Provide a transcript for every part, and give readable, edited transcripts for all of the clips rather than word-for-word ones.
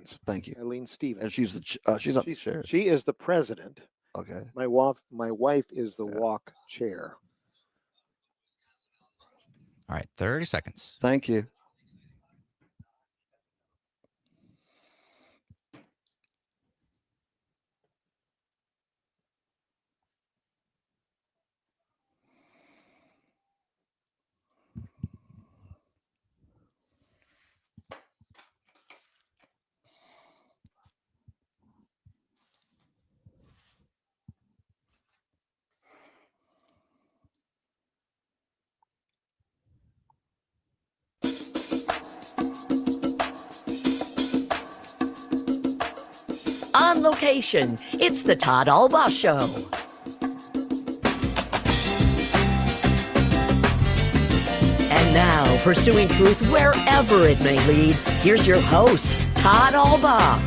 Stevens. Thank you. Eileen Stevens. And she's she's up the chair. She is the president. Okay. My wife is the walk chair. All right, 30 seconds. Thank you. On location, it's the Todd Allbaugh Show. And now, pursuing truth wherever it may lead, here's your host, Todd Allbaugh.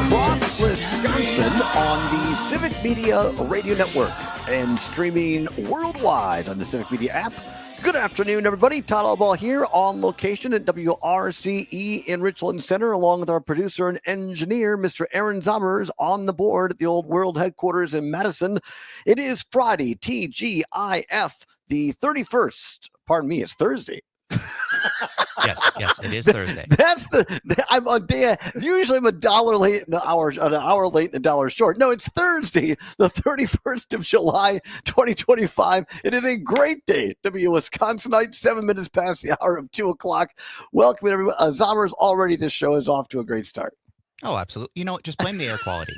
Across Wisconsin on the Civic Media Radio Network and streaming worldwide on the Civic Media app. Good afternoon, everybody. Todd Allbaugh here on location at WRCE in Richland Center, along with our producer and engineer, Mr. Aaron Zommers, on the board at the Old World headquarters in Madison. It is Friday, TGIF, the 31st. Pardon me, it's Thursday. Yes, it is Thursday. I'm a day. Usually I'm a dollar late, an hour late, and a dollar short. No, it's Thursday, the 31st of July, 2025. It is a great day to be a Wisconsinite. 7 minutes past the hour of 2:00. Welcome everyone. Zommers, already this show is off to a great start. Oh, absolutely. You know what? Just blame the air quality.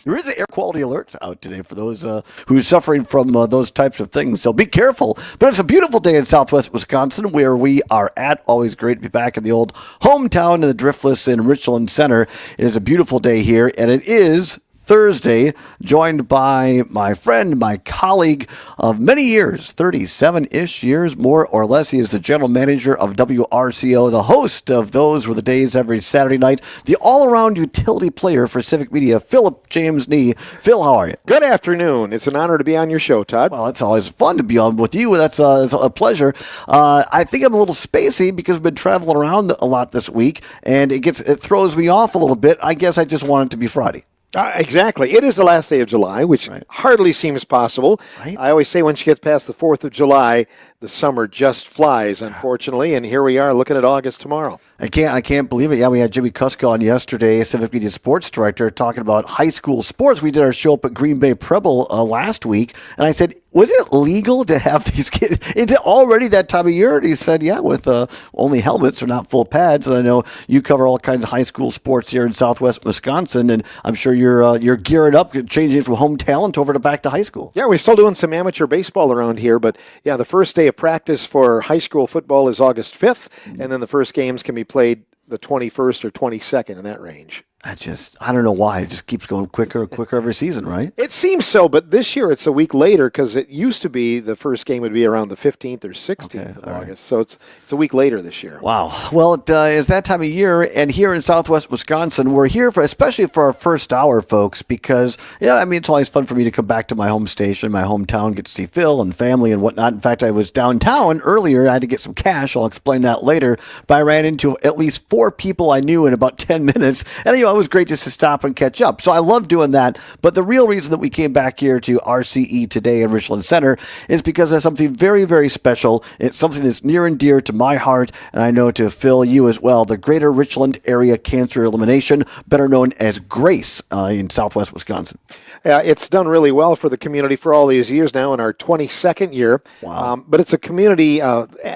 There is an air quality alert out today for those who are suffering from those types of things. So be careful. But it's a beautiful day in Southwest Wisconsin where we are at. Always great to be back in the old hometown in the Driftless in Richland Center. It is a beautiful day here, and it is Thursday, joined by my friend, my colleague of many years, 37-ish years, more or less. He is the general manager of WRCO, the host of Those Were the Days every Saturday night, the all-around utility player for Civic Media, Philip James Nee. Phil, how are you? Good afternoon. It's an honor to be on your show, Todd. Well, it's always fun to be on with you. That's it's a pleasure. I think I'm a little spacey because we've been traveling around a lot this week, and it throws me off a little bit. I guess I just want it to be Friday. Exactly. It is the last day of July, which hardly seems possible. Right. I always say once you get past the 4th of July, the summer just flies, unfortunately, and here we are looking at August tomorrow. I can't believe it. Yeah, we had Jimmy Kuska on yesterday, Civic Media Sports Director, talking about high school sports. We did our show up at Green Bay Preble last week, and I said, was it legal to have these kids? Is it already that time of year? And he said, yeah, with only helmets or not full pads. And I know you cover all kinds of high school sports here in Southwest Wisconsin, and I'm sure you're gearing up, changing from home talent over to back to high school. Yeah, we're still doing some amateur baseball around here, but yeah, the first day of practice for high school football is August 5th, and then the first games can be played the 21st or 22nd in that range. I don't know why. It just keeps going quicker and quicker every season, right? It seems so, but this year it's a week later because it used to be the first game would be around the 15th or 16th of August. Right. So it's a week later this year. Wow. Well, it's that time of year, and here in Southwest Wisconsin, we're here especially for our first hour, folks, because, it's always fun for me to come back to my home station, my hometown, get to see Phil and family and whatnot. In fact, I was downtown earlier. I had to get some cash. I'll explain that later. But I ran into at least 4 people I knew in about 10 minutes, and, it was great just to stop and catch up. So I love doing that. But the real reason that we came back here to RCE today in Richland Center is because of something very, very special. It's something that's near and dear to my heart, and I know to Phil, you as well, the Greater Richland Area Cancer Elimination, better known as GRACE in Southwest Wisconsin. It's done really well for the community for all these years now in our 22nd year. Wow. But it's a community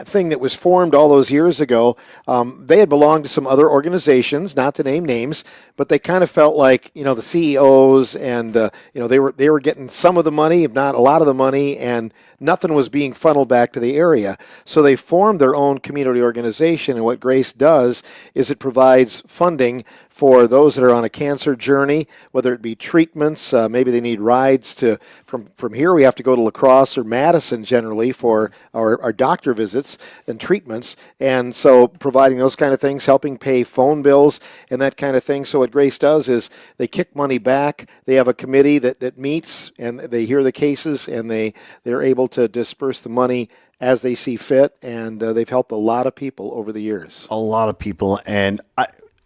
thing that was formed all those years ago. They had belonged to some other organizations, not to name names, but they kind of felt like, the CEOs and, they were getting some of the money, if not a lot of the money, and nothing was being funneled back to the area. So they formed their own community organization, and what GRACE does is it provides funding for those that are on a cancer journey, whether it be treatments, maybe they need rides to from here. We have to go to La Crosse or Madison generally for our doctor visits and treatments, and so providing those kind of things, helping pay phone bills and that kind of thing. So what Grace does is they kick money back. They have a committee that meets and they hear the cases, and they're able to disperse the money as they see fit, and they've helped a lot of people over the years. A lot of people. And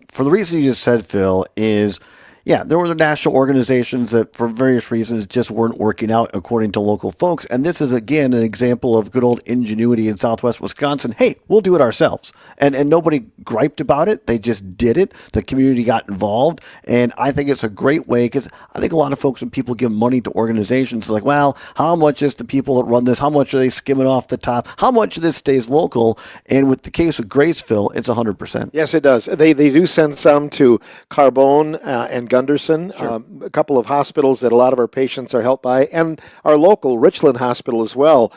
for the reason you just said, Phil, is, yeah, there were the national organizations that for various reasons just weren't working out according to local folks. And this is, again, an example of good old ingenuity in Southwest Wisconsin. Hey, we'll do it ourselves. And nobody griped about it. They just did it. The community got involved. And I think it's a great way, because I think a lot of folks, when people give money to organizations, it's like, well, how much is the people that run this? How much are they skimming off the top? How much of this stays local? And with the case of Grace, Phil, it's 100%. Yes, it does. They do send some to Carbone and Gunderson, sure. A couple of hospitals that a lot of our patients are helped by, and our local Richland Hospital as well.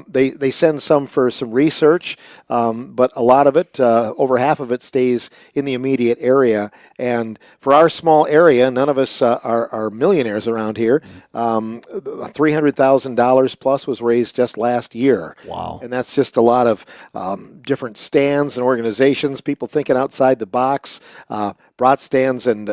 They send some for some research, but a lot of it, over half of it, stays in the immediate area. And for our small area, none of us are millionaires around here. $300,000 plus was raised just last year. Wow. And that's just a lot of different stands and organizations, people thinking outside the box, brought stands and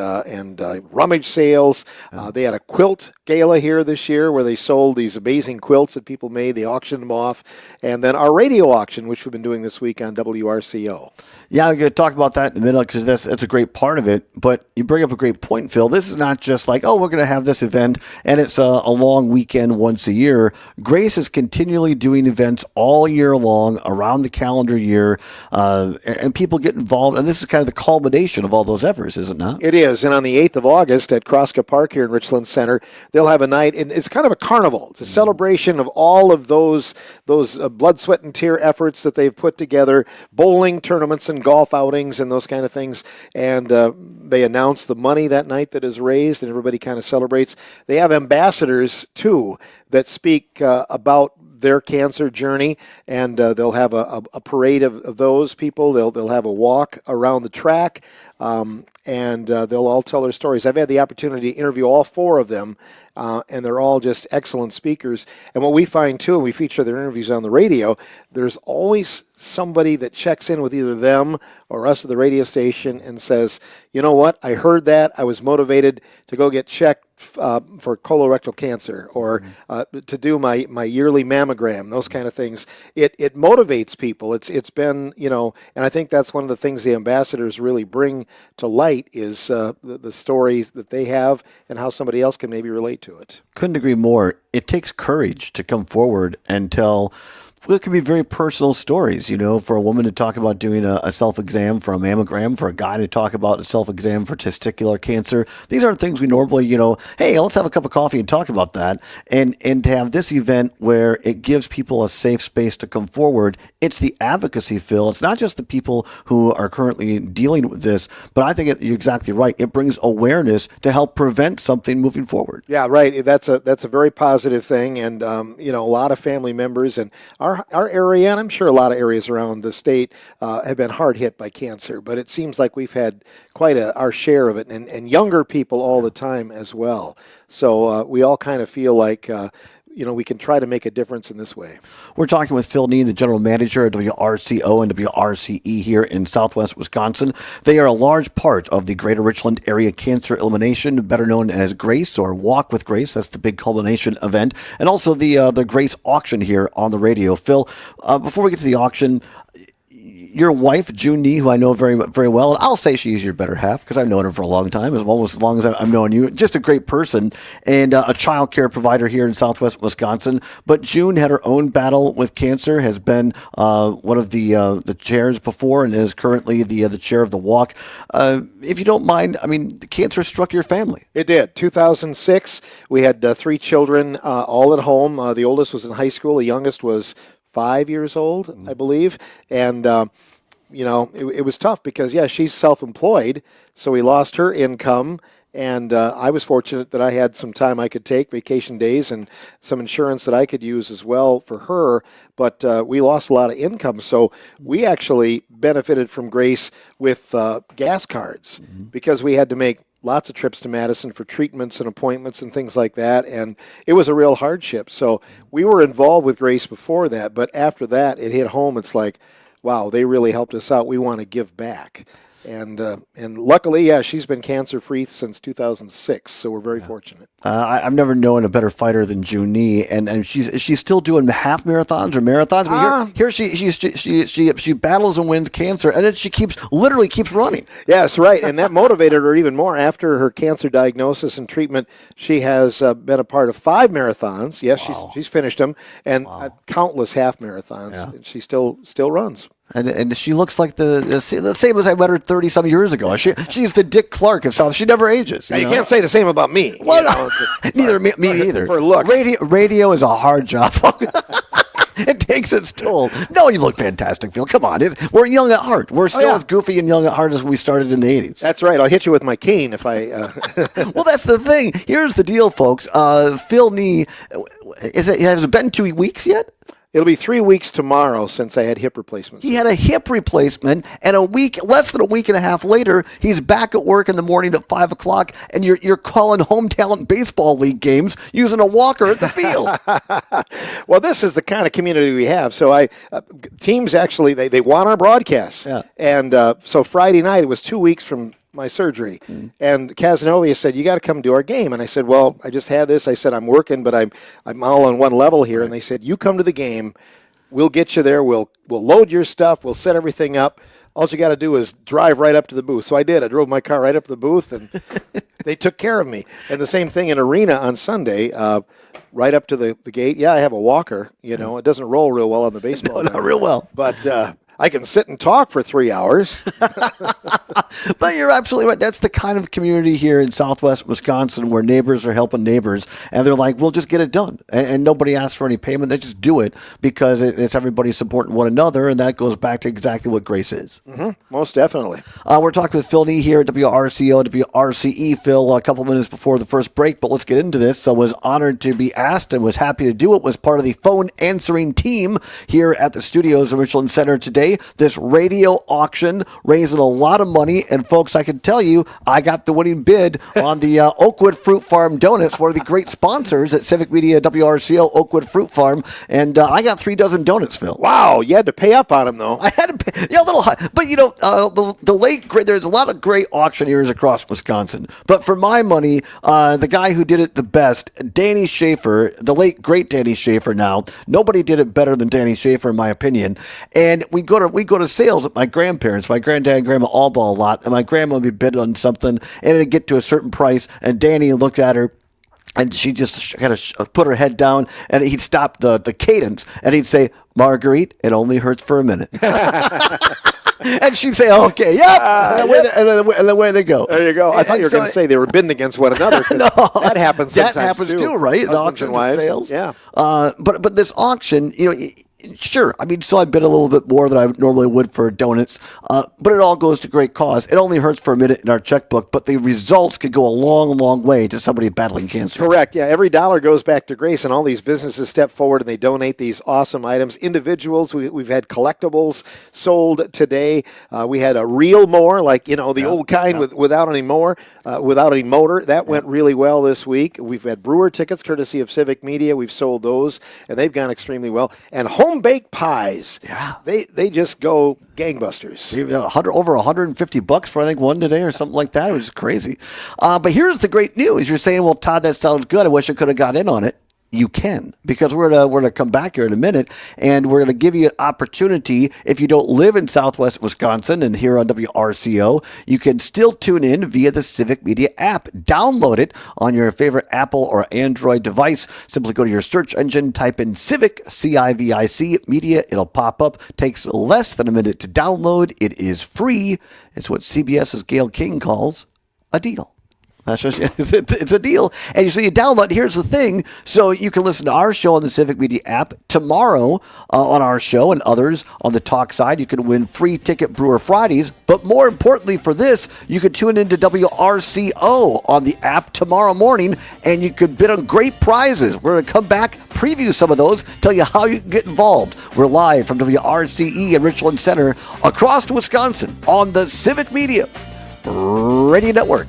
rummage sales. They had a quilt gala here this year where they sold these amazing quilts that people made. They auctioned them off. And then our radio auction, which we've been doing this week on WRCO. Yeah, I'm going to talk about that in a minute, because that's a great part of it. But you bring up a great point, Phil. This is not just like, oh, we're going to have this event and it's a long weekend once a year. Grace is continually doing events all year long around the calendar year, and people get involved. And this is kind of the culmination of all those efforts, is it not? It is. And on the 8th of August at Kroska Park here in Richland Center, they'll have a night, and it's kind of a carnival. It's a celebration of all of those blood, sweat, and tear efforts that they've put together, bowling tournaments and golf outings and those kind of things. And they announce the money that night that is raised, and everybody kind of celebrates. They have ambassadors, too, that speak about their cancer journey, and they'll have a parade of those people. They'll have a walk around the track, and they'll all tell their stories. I've had the opportunity to interview all 4 of them, and they're all just excellent speakers. And what we find, too, and we feature their interviews on the radio, there's always somebody that checks in with either them or us at the radio station and says, you know what, I heard that, I was motivated to go get checked for colorectal cancer, or to do my yearly mammogram, those kind of things. It motivates people. It's been, and I think that's one of the things the ambassadors really bring to light is the stories that they have and how somebody else can maybe relate to it. Couldn't agree more. It takes courage to come forward and tell. Well, it can be very personal stories, for a woman to talk about doing a self-exam for a mammogram, for a guy to talk about a self-exam for testicular cancer. These aren't things we normally, hey, let's have a cup of coffee and talk about that. And to have this event where it gives people a safe space to come forward, it's the advocacy, Phil. It's not just the people who are currently dealing with this, but I think you're exactly right. It brings awareness to help prevent something moving forward. Yeah, right. That's a very positive thing. And, a lot of family members and our area, and I'm sure a lot of areas around the state have been hard hit by cancer, but it seems like we've had quite our share of it, and younger people all the time as well. So we all kind of feel like we can try to make a difference in this way. We're talking with Phil Neen, the general manager of WRCO and WRCE here in Southwest Wisconsin. They are a large part of the Greater Richland Area Cancer Elimination, better known as GRACE or Walk with Grace. That's the big culmination event. And also the GRACE auction here on the radio. Phil, before we get to the auction, your wife, June Nee, who I know very, very well, and I'll say she's your better half because I've known her for a long time, almost as long as I've known you. Just a great person and a child care provider here in Southwest Wisconsin. But June had her own battle with cancer, has been one of the chairs before, and is currently the chair of the walk. If you don't mind, cancer struck your family. It did. 2006, we had 3 children all at home. The oldest was in high school. The youngest was 5 years old, I believe. And, it was tough because, she's self-employed. So we lost her income. And I was fortunate that I had some time I could take, vacation days, and some insurance that I could use as well for her. But we lost a lot of income. So we actually benefited from Grace with gas cards because we had to make lots of trips to Madison for treatments and appointments and things like that. And it was a real hardship. So we were involved with Grace before that. But after that, it hit home. It's like, wow, they really helped us out. We want to give back. And luckily, yeah, she's been cancer-free since 2006, so we're very fortunate. I've never known a better fighter than Junee, and is she still doing half marathons or marathons? I mean, here she battles and wins cancer, and then she literally keeps running. Yes, right, and that motivated her even more. After her cancer diagnosis and treatment, she has been a part of 5 marathons. Yes, Wow. she's finished them, and countless half marathons. Yeah. And she still runs. And she looks like the same as I met her 30-some years ago. She's the Dick Clark of South. She never ages. Now, you can't say the same about me. Well, neither me either. For looks. Radio is a hard job. It takes its toll. No, you look fantastic, Phil. Come on. We're young at heart. We're still as goofy and young at heart as we started in the 80s. That's right. I'll hit you with my cane if I... Well, that's the thing. Here's the deal, folks. Phil Nee, has it been 2 weeks yet? It'll be 3 weeks tomorrow since I had hip replacements. He had a hip replacement, and less than a week and a half later, he's back at work in the morning at 5 o'clock, and you're calling home talent baseball league games using a walker at the field. Well, this is the kind of community we have. So teams actually, they want our broadcasts. Yeah. And so Friday night, it was 2 weeks from my surgery. And Casanova said, you got to come to our game. And I said, well, I just had this. I said, I'm working, but I'm all on one level here. Right. And they said, you come to the game. We'll get you there. We'll load your stuff. We'll set everything up. All you got to do is drive right up to the booth. So I did. I drove my car right up to the booth, and they took care of me. And the same thing in arena on Sunday, right up to the gate. Yeah, I have a walker. You know, it doesn't roll real well on the baseball. No, not real well. But I can sit and talk for 3 hours. But you're absolutely right. That's the kind of community here in Southwest Wisconsin where neighbors are helping neighbors, and they're like, we'll just get it done. And nobody asks for any payment. They just do it because it's everybody supporting one another, and that goes back to exactly what Grace is. Mm-hmm. Most definitely. We're talking with Phil Nee here at WRCO, WRCE. Phil, a couple minutes before the first break, but let's get into this. So was honored to be asked and was happy to do it. Was part of the phone answering team here at the studios of Richland Center today. This radio auction raising a lot of money. And folks, I can tell you, I got the winning bid on the Oakwood Fruit Farm Donuts, one of the great sponsors at Civic Media WRCO, Oakwood Fruit Farm. And I got 3 dozen donuts, Phil. Wow, you had to pay up on them, though. I had to pay, a little high. But, the late great, there's a lot of great auctioneers across Wisconsin. But for my money, the guy who did it the best, Danny Schaefer, the late great Danny Schaefer now, nobody did it better than Danny Schaefer, in my opinion. And we go to sales at my grandparents, my granddad and grandma Allbaugh a lot, and my grandma would be bid on something, and it'd get to a certain price, and Danny looked at her, and she just kind of put her head down, and he'd stop the cadence, and he'd say, Marguerite, it only hurts for a minute. And she'd say, okay, yep. And away they go. There you go. I thought you were going to say they were bidding against one another. No, that happens sometimes that happens too, right? In auctions and sales. Yeah. But this auction, sure. I mean, so I bid a little bit more than I normally would for donuts, but it all goes to great cause. It only hurts for a minute in our checkbook, but the results could go a long, long way to somebody battling cancer. Correct. Yeah, every dollar goes back to Grace, and all these businesses step forward and they donate these awesome items. Individuals, we've had collectibles sold today. We had a reel mower, like the old kind without any mower, without any motor. That went really well this week. We've had brewer tickets, courtesy of Civic Media. We've sold those, and they've gone extremely well. And home-baked pies, they just go gangbusters. Over $150 for, I think, one today or something like that. It was crazy. But here's the great news. You're saying, well, Todd, that sounds good. I wish I could have got in on it. You can, because we're gonna come back here in a minute, and we're gonna give you an opportunity. If you don't live in Southwest Wisconsin and here on WRCO, you can still tune in via the Civic Media app. Download it on your favorite Apple or Android device. Simply go to your search engine, type in Civic, C-I-V-I-C, Media. It'll pop up. Takes less than a minute to download. It is free. It's what CBS's Gail King calls a deal. That's just, it's a deal. And so you download. Here's the thing. So you can listen to our show on the Civic Media app tomorrow on our show and others on the talk side. You can win free ticket Brewer Fridays. But more importantly for this, you can tune into WRCO on the app tomorrow morning and you could bid on great prizes. We're going to come back, preview some of those, tell you how you can get involved. We're live from WRCE in Richland Center across Wisconsin on the Civic Media Radio Network.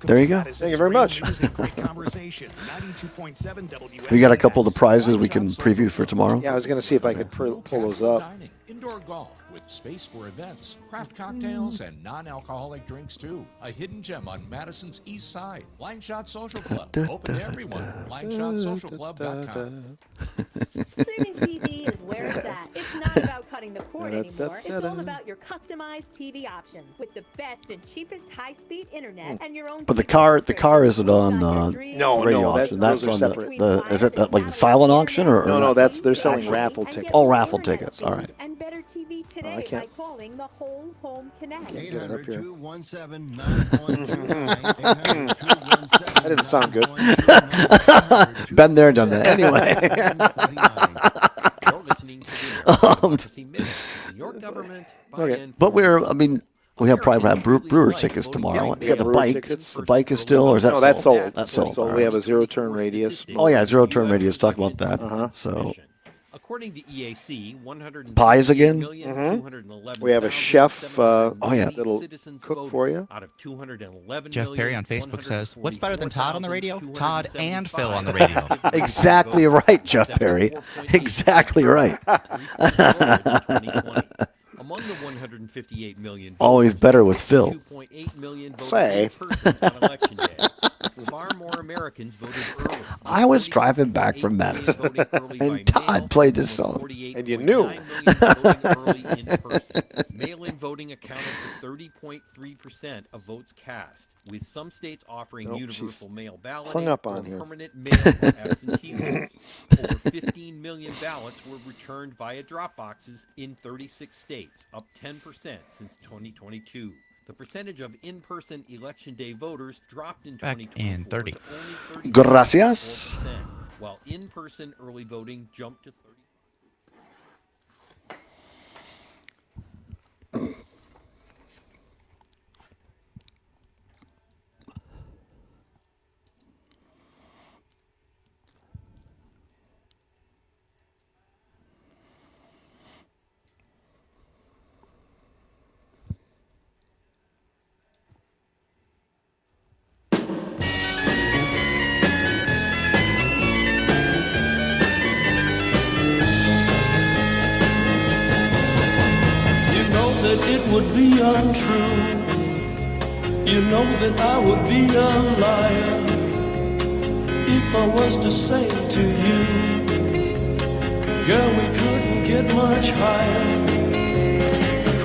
There you go. Thank you very much. We got a couple of the prizes we can preview for tomorrow. Yeah, I was going to see if I could pull those up. Dining, indoor golf with space for events, craft cocktails, and non-alcoholic drinks too. A hidden gem on Madison's East Side. Line Shot Social Club. Open to everyone. LineShotSocialClub.com. Streaming TV is where it's at. It's not about cutting the cord anymore. It's all about your customized TV options with the best and cheapest high-speed internet and your own. But the car isn't on No, radio no, auction. those That's are on separate. is it like the silent auction or No, they're selling raffle tickets. Oh, raffle tickets. All right. And better TV today I can't- by calling the Whole Home Connect. Get it up here. 800-217-9129. That didn't sound good. Been there, done that. Anyway. You're listening to the Democracy Minute. Your government by Okay. and But we have probably have brewer tickets tomorrow. You got the brewer bike. tickets. The bike is still, or is that No, that's sold? sold. That's sold. All We right. have a zero-turn radius. Oh yeah, zero turn radius. Talk about that. So According to EAC, 100 Pies again? We have a chef that'll cook for you. Out of 211 Jeff Perry on Facebook says, "What's better than Todd on the radio? Todd and Phil on the radio." exactly right, Jeff Perry. Exactly right. Among the 158 million Always better with Phil. 2.8 million voted Say. in person on election day. Far more Americans voted early. I was driving back from 46 Madison, million voting early and by Todd mail, played this almost song. 48.9 And you knew. million voting early in person. Mail-in voting accounted for 30.3% of votes cast, with some states offering Nope, universal mail balloting hung up or on here. permanent mail or absentee votes. Over 15 million ballots were returned via drop boxes in 36 states, up 10% since 2022. The percentage of in-person election day voters dropped in Back 2024 in 30. to only 30%, Gracias. while in-person early voting jumped to 30%. You know that it would be untrue. You know that I would be a liar if I was to say to you, girl, we couldn't get much higher.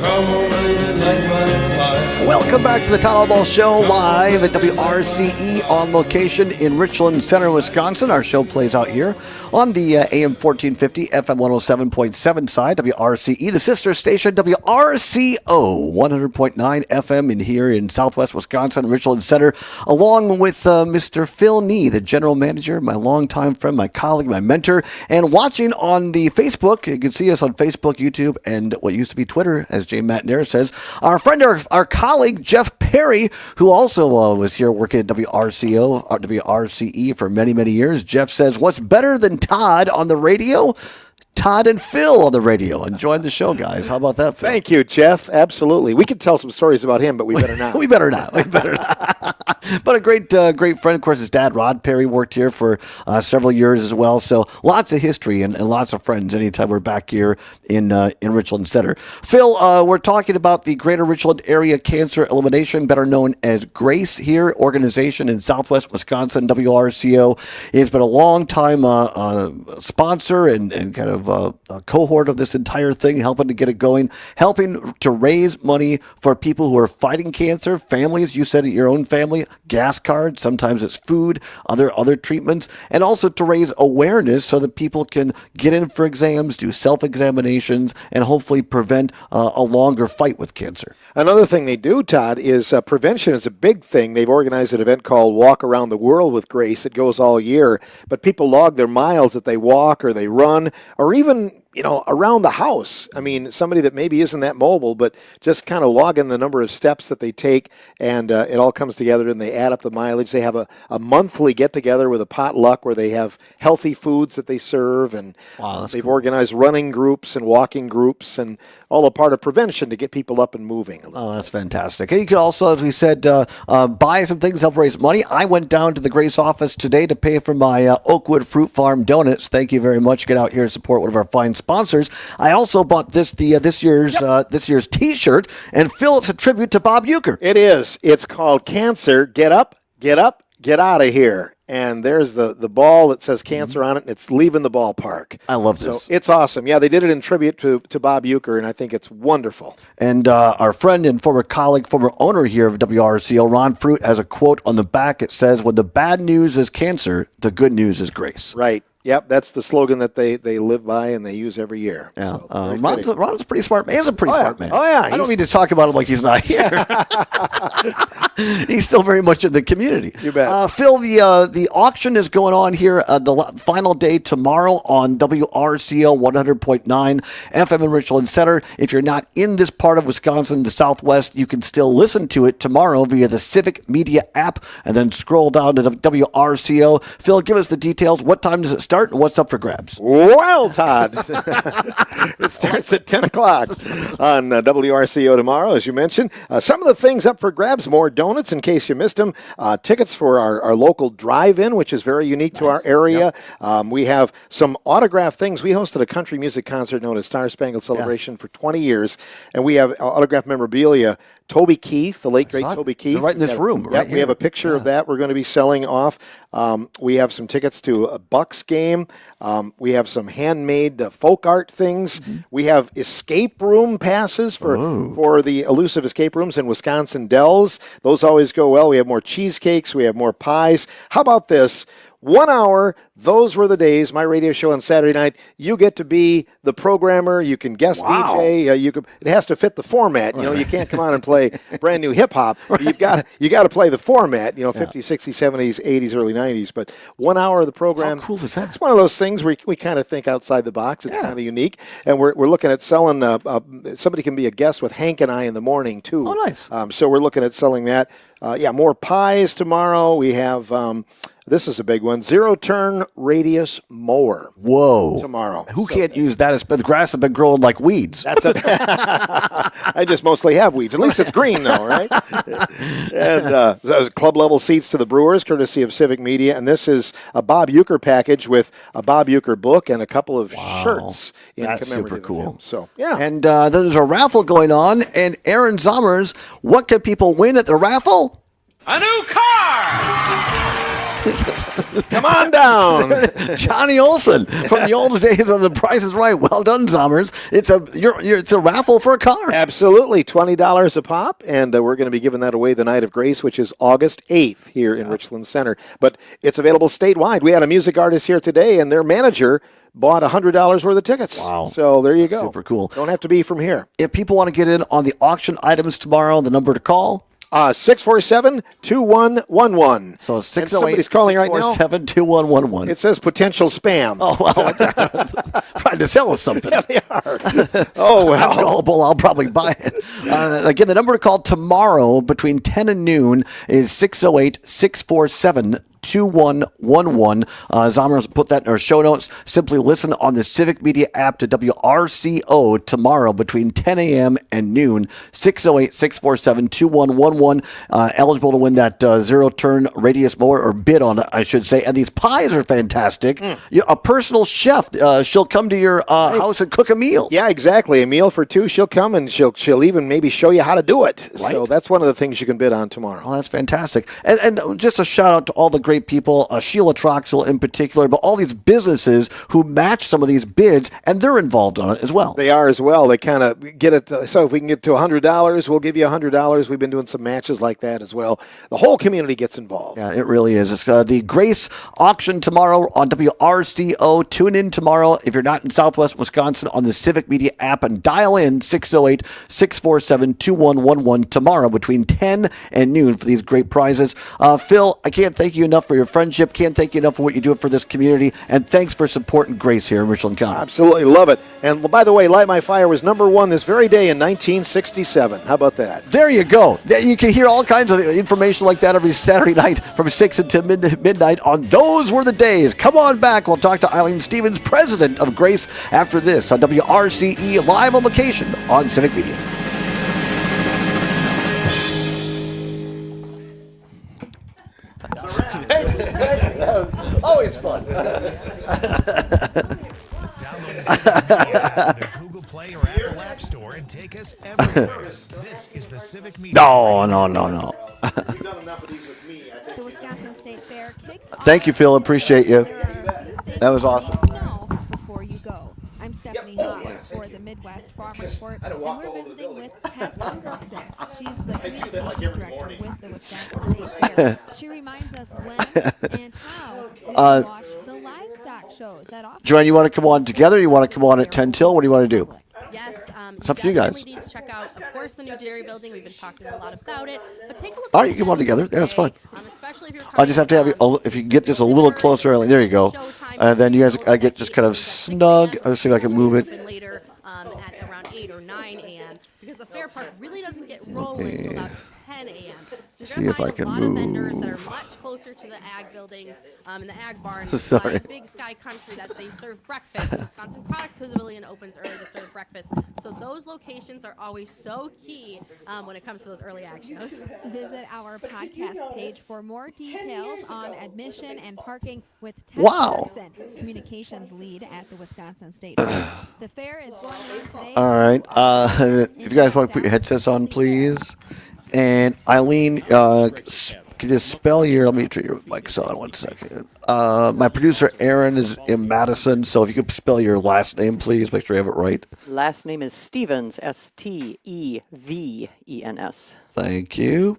Come on, baby, light my fire. Welcome back to the Todd Allbaugh Show, live at WRCE on location in Richland Center, Wisconsin. Our show plays out here on the AM 1450, FM 107.7 side, WRCE, the sister station, WRCO 100.9 FM in here in southwest Wisconsin, Richland Center, along with Mr. Phil Nee, the general manager, my longtime friend, my colleague, my mentor, and watching on the Facebook. You can see us on Facebook, YouTube, and what used to be Twitter, as Jay Matnair says. Our friend, our colleague, Jeff Perry, who also was here working at WRCO, or WRCE for many, many years. Jeff says, what's better than Todd on the radio? Todd and Phil on the radio. Enjoyed the show, guys. How about that, Phil? Thank you, Jeff. Absolutely. We could tell some stories about him, but we better not. We better not. We better not. But a great friend. Of course, his dad, Rod Perry, worked here for several years as well. So lots of history and lots of friends anytime we're back here in Richland Center. Phil, we're talking about the Greater Richland Area Cancer Elimination, better known as GRACE here, organization in southwest Wisconsin, WRCO. It's been a long time sponsor and kind of a cohort of this entire thing, helping to get it going, helping to raise money for people who are fighting cancer, families. You said it, your own and family, gas cards, sometimes it's food, other treatments, and also to raise awareness so that people can get in for exams, do self-examinations, and hopefully prevent a longer fight with cancer. Another thing they do, Todd, is prevention is a big thing. They've organized an event called Walk Around the World with Grace. It goes all year, but people log their miles that they walk or they run or even around the house. I mean, somebody that maybe isn't that mobile, but just kind of log in the number of steps that they take, and it all comes together, and they add up the mileage. They have a monthly get-together with a potluck where they have healthy foods that they serve, and they've organized running groups and walking groups, and all a part of prevention to get people up and moving. Oh, that's fantastic. And you can also, as we said, buy some things to help raise money. I went down to the Grace office today to pay for my Oakwood Fruit Farm donuts. Thank you very much. Get out here and support one of our fine sponsors. I also bought this year's T-shirt, and Phil, it's a tribute to Bob Uecker. It is. It's called Cancer. Get up, get out of here. And there's the ball that says cancer on it, and it's leaving the ballpark. I love this. So it's awesome. Yeah, they did it in tribute to Bob Uecker, and I think it's wonderful. And our friend and former colleague, former owner here of WRCO, Ron Fruit, has a quote on the back. It says, "When the bad news is cancer, the good news is grace." Right. Yep, that's the slogan that they live by and they use every year. Yeah, So, Ron's a pretty smart man. He's a pretty smart man. Oh, yeah. I don't mean to talk about him like he's not here. He's still very much in the community. You bet. Phil, the auction is going on here the final day tomorrow on WRCO 100.9 FM in Richland Center. If you're not in this part of Wisconsin, the Southwest, you can still listen to it tomorrow via the Civic Media app and then scroll down to WRCO. Phil, give us the details. What time does it start and what's up for grabs? Well, Todd, it starts at 10 o'clock on WRCO tomorrow, as you mentioned. Some of the things up for grabs, more donuts in case you missed them, tickets for our local drive-in, which is very unique to our area. Yep. We have some autographed things. We hosted a country music concert known as Star Spangled Celebration for 20 years, and we have autographed memorabilia. Toby Keith, the late, great Toby Keith. They're right in this room. Right here. We have a picture of that we're going to be selling off. We have some tickets to a Bucks game. We have some handmade folk art things. Mm-hmm. We have escape room passes for the elusive escape rooms in Wisconsin Dells. Those always go well. We have more cheesecakes. We have more pies. How about this? 1 hour, those were the days. My radio show on Saturday night, you get to be the programmer. You can guest DJ. It has to fit the format. You can't come on and play brand new hip hop. You've got to play the format. 50s, 60s, 70s, 80s, early 90s. But 1 hour of the program. How cool is that? It's one of those things where we kind of think outside the box. It's kind of unique, and we're looking at selling. Somebody can be a guest with Hank and I in the morning too. Oh, nice. So we're looking at selling that. More pies tomorrow. We have. This is a big one. Zero-turn radius mower. Whoa. Tomorrow. Who can't use that? The grass has been growing like weeds. That's it. I just mostly have weeds. At least it's green, though, right? And club-level seats to the Brewers, courtesy of Civic Media. And this is a Bob Uecker package with a Bob Uecker book and a couple of shirts. That's super cool. So, yeah. And there's a raffle going on. And Aaron Zommers, what can people win at the raffle? A new car! Come on down. Johnny Olson from the old days of The Price is Right. Well done, Zommers. It's a raffle for a car. Absolutely. $20 a pop, and we're going to be giving that away the night of Grace, which is August 8th here in Richland Center. But it's available statewide. We had a music artist here today, and their manager bought $100 worth of tickets. Wow. So there you go. Super cool. Don't have to be from here. If people want to get in on the auction items tomorrow, the number to call? 647-2111. So 608, somebody's calling right now. 647-2111. It says potential spam. Oh, well, trying to sell us something. Yeah, they are. Oh, well. I'll probably buy it. Again, the number to call tomorrow between 10 and noon is 608-647-2111. 2111. Zommers put that in our show notes. Simply listen on the Civic Media app to WRCO tomorrow between 10 a.m. and noon. 608-647-2111. Eligible to win that zero-turn radius mower, or bid on it, I should say. And these pies are fantastic. A personal chef, she'll come to your house and cook a meal. Yeah, exactly. A meal for two. She'll come and she'll even maybe show you how to do it. Right. So that's one of the things you can bid on tomorrow. Oh, that's fantastic. And just a shout out to all the great great people, Sheila Troxel in particular, but all these businesses who match some of these bids, and they're involved on it as well. They are as well. They kind of get it. So if we can get to $100, we'll give you $100. We've been doing some matches like that as well. The whole community gets involved. Yeah, it really is. It's the Grace auction tomorrow on WRCO. Tune in tomorrow if you're not in Southwest Wisconsin on the Civic Media app and dial in 608-647-2111 tomorrow between 10 and noon for these great prizes. Phil, I can't thank you enough for your friendship. Can't thank you enough for what you do for this community. And thanks for supporting Grace here in Richland County. Absolutely love it. And by the way, Light My Fire was #1 this very day in 1967. How about that? There you go. You can hear all kinds of information like that every Saturday night from 6 until midnight on Those Were the Days. Come on back. We'll talk to Eileen Stevens, president of Grace, after this on WRCE live on location on Civic Media. Always fun. Download the Google Play or Apple App Store and take us everywhere. This is the Civic Media. No. You've done enough of these with me, I think. The Wisconsin State Fair kicks off. Thank you, Phil. Appreciate you. That was awesome. Before you go, I'm Stephanie Hahn for the Midwest Farm Report, and we're visiting with Heston Brookson. She's the communications director with the Wisconsin State Fair. She reminds us when and how we can watch the livestock shows that often. Joanne, you want to come on together? You want to come on at 10 till? What do you want to do? Yes, It's up to you guys. definitely need to check out, of course, the new dairy building. We've been talking a lot about it, but take a look. All at right, you come on together. Yeah, that's fine. Especially if you're I just have to have you, if you can get just a little closer. There you go. Then you guys, I get just kind of snug. Let's see if I can move it. Later at around 8 or 9 a.m. because the fair park really doesn't get rolling until about 10 a.m. So See you're if I going to can find a lot of vendors that move. are much closer to the ag buildings and the ag barns. Sorry. Like Big Sky Country that they serve breakfast. Wisconsin Product Pavilion opens early to serve breakfast. So those locations are always so key when it comes to those early ag shows. Visit our podcast page for more details on admission and parking with Ted Wow. Erickson, communications lead at the Wisconsin State Fair. The fair is going on today. All right. If you guys want to put your headsets on, please. And Eileen, can you spell your, let me turn your mic on 1 second. My producer, Aaron, is in Madison, so if you could spell your last name, please, make sure you have it right. Last name is Stevens, Stevens. Thank you.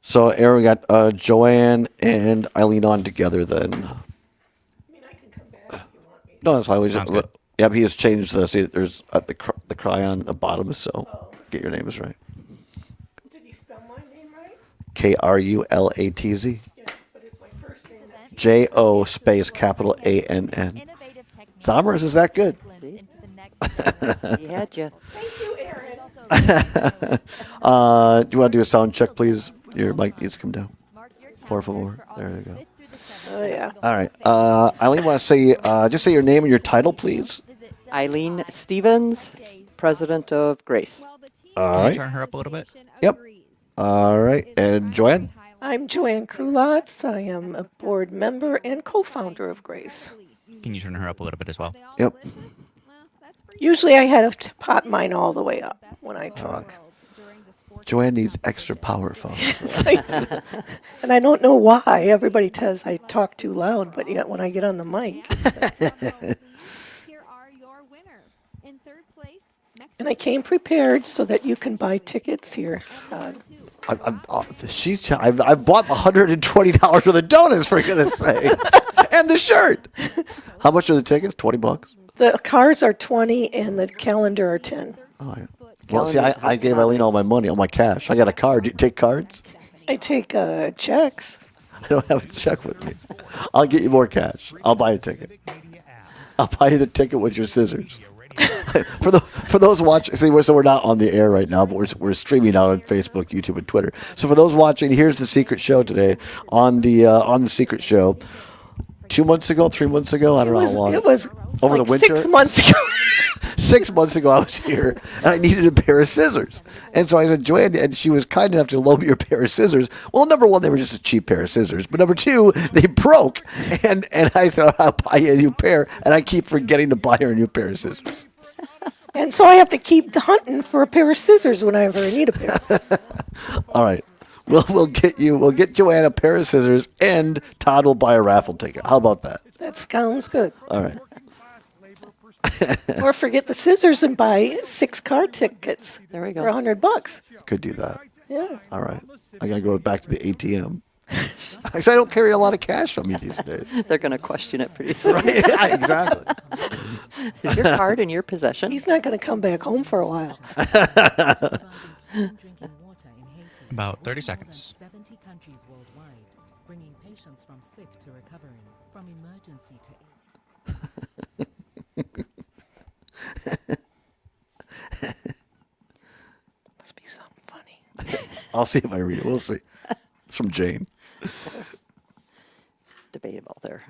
So, Aaron, we got Joanne and Eileen on together then. I mean, I can come back if you want me. No, that's fine. Sounds good. Yeah, but he has changed the, see, there's the cry on the bottom, so get your names right. Did you spell my name right? Krulatz. Yeah, but it's my first name. J-O space capital A-N-N. Somers, is that good? He had you. Thank you, Aaron. Do you want to do a sound check, please? Your mic needs to come down. Por favor. There you go. Oh, yeah. All right. Eileen, want to say, just say your name and your title, please. Eileen Stevens, president of Grace. All Can right. you turn her up a little bit? Yep. All right. And Joanne? I'm Joanne Krulatz. I am a board member and co-founder of Grace. Can you turn her up a little bit as well? Yep. Usually I have to pot mine all the way up when I talk. Joanne needs extra power phones. Yes, I do. And I don't know why. Everybody says I talk too loud, but yet when I get on the mic. Here are your winners. In third place, And I came prepared so that you can buy tickets here, Todd. I've bought $120 worth of donuts, for goodness sake. And the shirt. How much are the tickets? $20? The cards are 20 and the calendar are 10. Oh, yeah. Well, see, I gave Eileen all my money, all my cash. I got a card. Do you take cards? I take checks. I don't have a check with me. I'll get you more cash. I'll buy a ticket. I'll buy you the ticket with your scissors. for those watching, see, so we're not on the air right now, but we're streaming out on Facebook, YouTube, and Twitter. So for those watching, here's the secret show today on the secret show. 2 months ago, 3 months ago, I don't know how long. It was over like the winter. 6 months ago. 6 months ago, I was here, and I needed a pair of scissors. And so I said, Joanne, and she was kind enough to loan me a pair of scissors. Well, number one, they were just a cheap pair of scissors. But number two, they broke. And I said, I'll buy you a new pair. And I keep forgetting to buy her a new pair of scissors. And so I have to keep hunting for a pair of scissors whenever I need a pair. All right. we'll get Joanne a pair of scissors, and Todd will buy a raffle ticket. How about that? That sounds good. All right. Or forget the scissors and buy 6 car tickets. There we go. For $100. Could do that. Yeah. All right. I gotta go back to the ATM. Because I don't carry a lot of cash on me these days. They're going to question it pretty soon. Right? Yeah, exactly. Is your card in your possession? He's not going to come back home for a while. About 30 seconds. 70 countries worldwide, bringing patients from sick to recovering, from emergency to Must be something funny. I'll see if I read it. We'll see. It's from Jane. It's debatable there.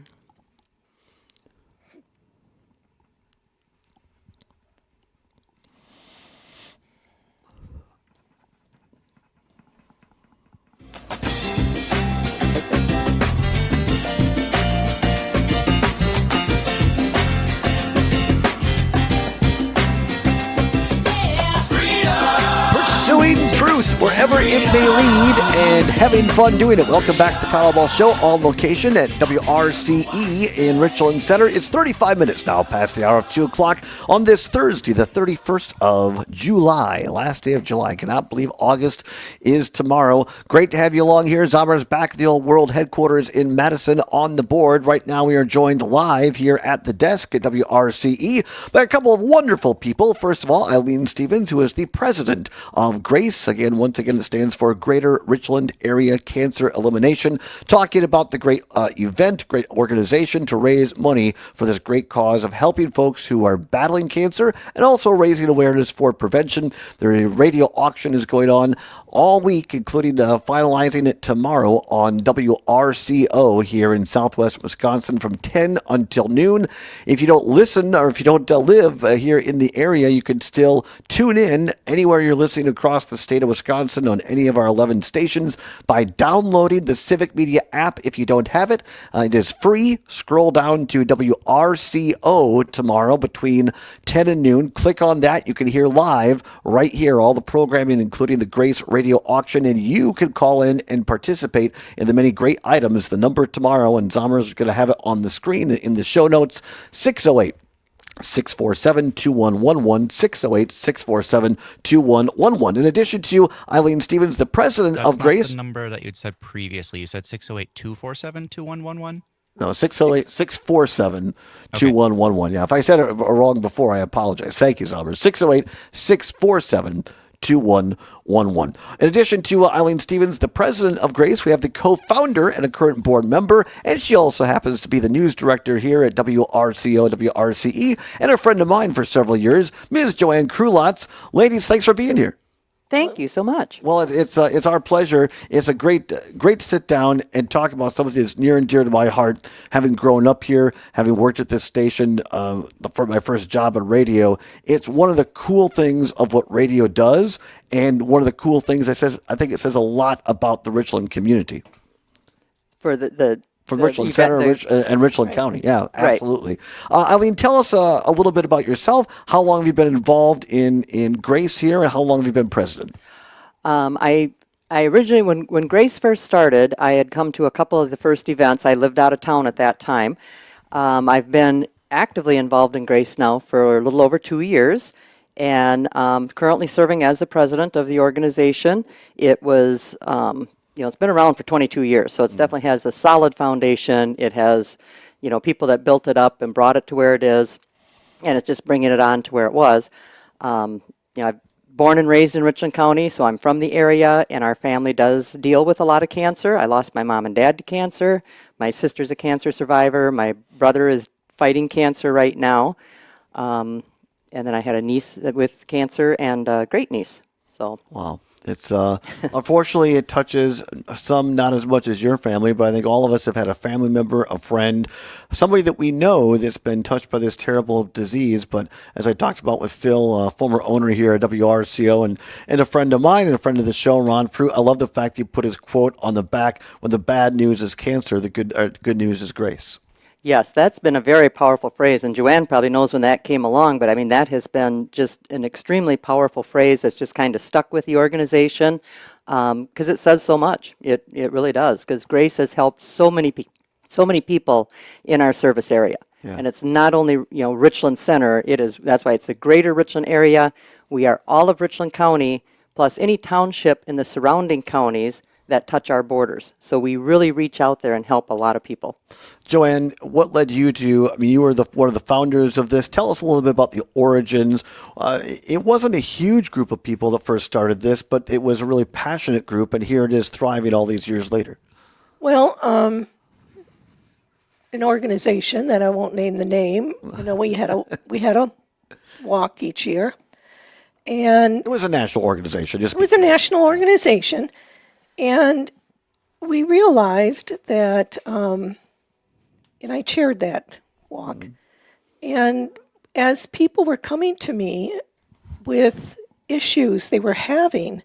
Pursuing truth wherever it may lead and having fun doing it. Welcome back to the Allbaugh Show on location at WRCE in Richland Center. It's 35 minutes now past the hour of 2 o'clock on this Thursday, the 31st of July, last day of July. I cannot believe August is tomorrow. Great to have you along here. Zomer's back at the old world headquarters in Madison on the board. Right now we are joined live here at the desk at WRCE by a couple of wonderful people. First of all, Eileen Stevens, who is the president of GRACE. Again, once again, it stands for Greater Richland Area Cancer Elimination. Talking about the great event, great organization to raise money for this great cause of helping folks who are battling cancer and also raising awareness for prevention. The radio auction is going on all week, including finalizing it tomorrow on WRCO here in Southwest Wisconsin from 10 until noon. If you don't listen or if you don't live here in the area, you can still tune in anywhere you're listening across the state of Wisconsin on any of our 11 stations by downloading the Civic Media app if you don't have it. It is free. Scroll down to WRCO tomorrow between 10 and noon. Click on that. You can hear live right here all the programming, including the Grace Radio auction, and you can call in and participate in the many great items. The number tomorrow, and Zomer's going to have it on the screen in the show notes, 608-647-2111, 608-647-2111. In addition to Eileen Stevens, the president That's of not GRACE. the number that you'd said previously. You said 608-247-2111? No, 608-647-2111. Yeah, if I said it wrong before, I apologize. Thank you, Zomer. 608-647-2111. In addition to Eileen Stevens, the president of GRACE, we have the co-founder and a current board member, and she also happens to be the news director here at WRCO, WRCE, and a friend of mine for several years, Ms. Joanne Krulotz. Ladies, thanks for being here. Thank you so much. Well, it's our pleasure. It's a great to sit down and talk about something that's near and dear to my heart. Having grown up here, having worked at this station for my first job on radio, it's one of the cool things of what radio does, and one of the cool things I think it says a lot about the Richland community. For the From Richland Center and Richland County. Yeah, absolutely. Right. Eileen, tell us a little bit about yourself. How long have you been involved in GRACE here, and how long have you been president? I originally, when GRACE first started, I had come to a couple of the first events. I lived out of town at that time. I've been actively involved in GRACE now for a little over 2 years, and currently serving as the president of the organization. It was... it's been around for 22 years, so it definitely has a solid foundation. It has, people that built it up and brought it to where it is, and it's just bringing it on to where it was. I'm born and raised in Richland County, so I'm from the area, and our family does deal with a lot of cancer. I lost my mom and dad to cancer. My sister's a cancer survivor. My brother is fighting cancer right now. And then I had a niece with cancer and a great niece. So wow. It's unfortunately it touches some, not as much as your family, but I think all of us have had a family member, a friend, somebody that we know that's been touched by this terrible disease. But as I talked about with Phil, former owner here at WRCO, and a friend of mine and a friend of the show, Ron Fruit, I love the fact you put his quote on the back: "When the bad news is cancer, the good news is grace." Yes, that's been a very powerful phrase, and Joanne probably knows when that came along, but I mean, that has been just an extremely powerful phrase that's just kind of stuck with the organization. because it says so much. It really does, because Grace has helped so many people in our service area. Yeah. And it's not only Richland Center. That's why it's the greater Richland area. We are all of Richland County, plus any township in the surrounding counties that touch our borders. So we really reach out there and help a lot of people. Joanne, what led you to, you were one of the founders of this. Tell us a little bit about the origins. It wasn't a huge group of people that first started this, but it was a really passionate group, and here it is thriving all these years later. Well, an organization that I won't name the name, we had a walk each year. And it was a national organization. It was a national organization. And we realized that, and I chaired that walk, and as people were coming to me with issues they were having,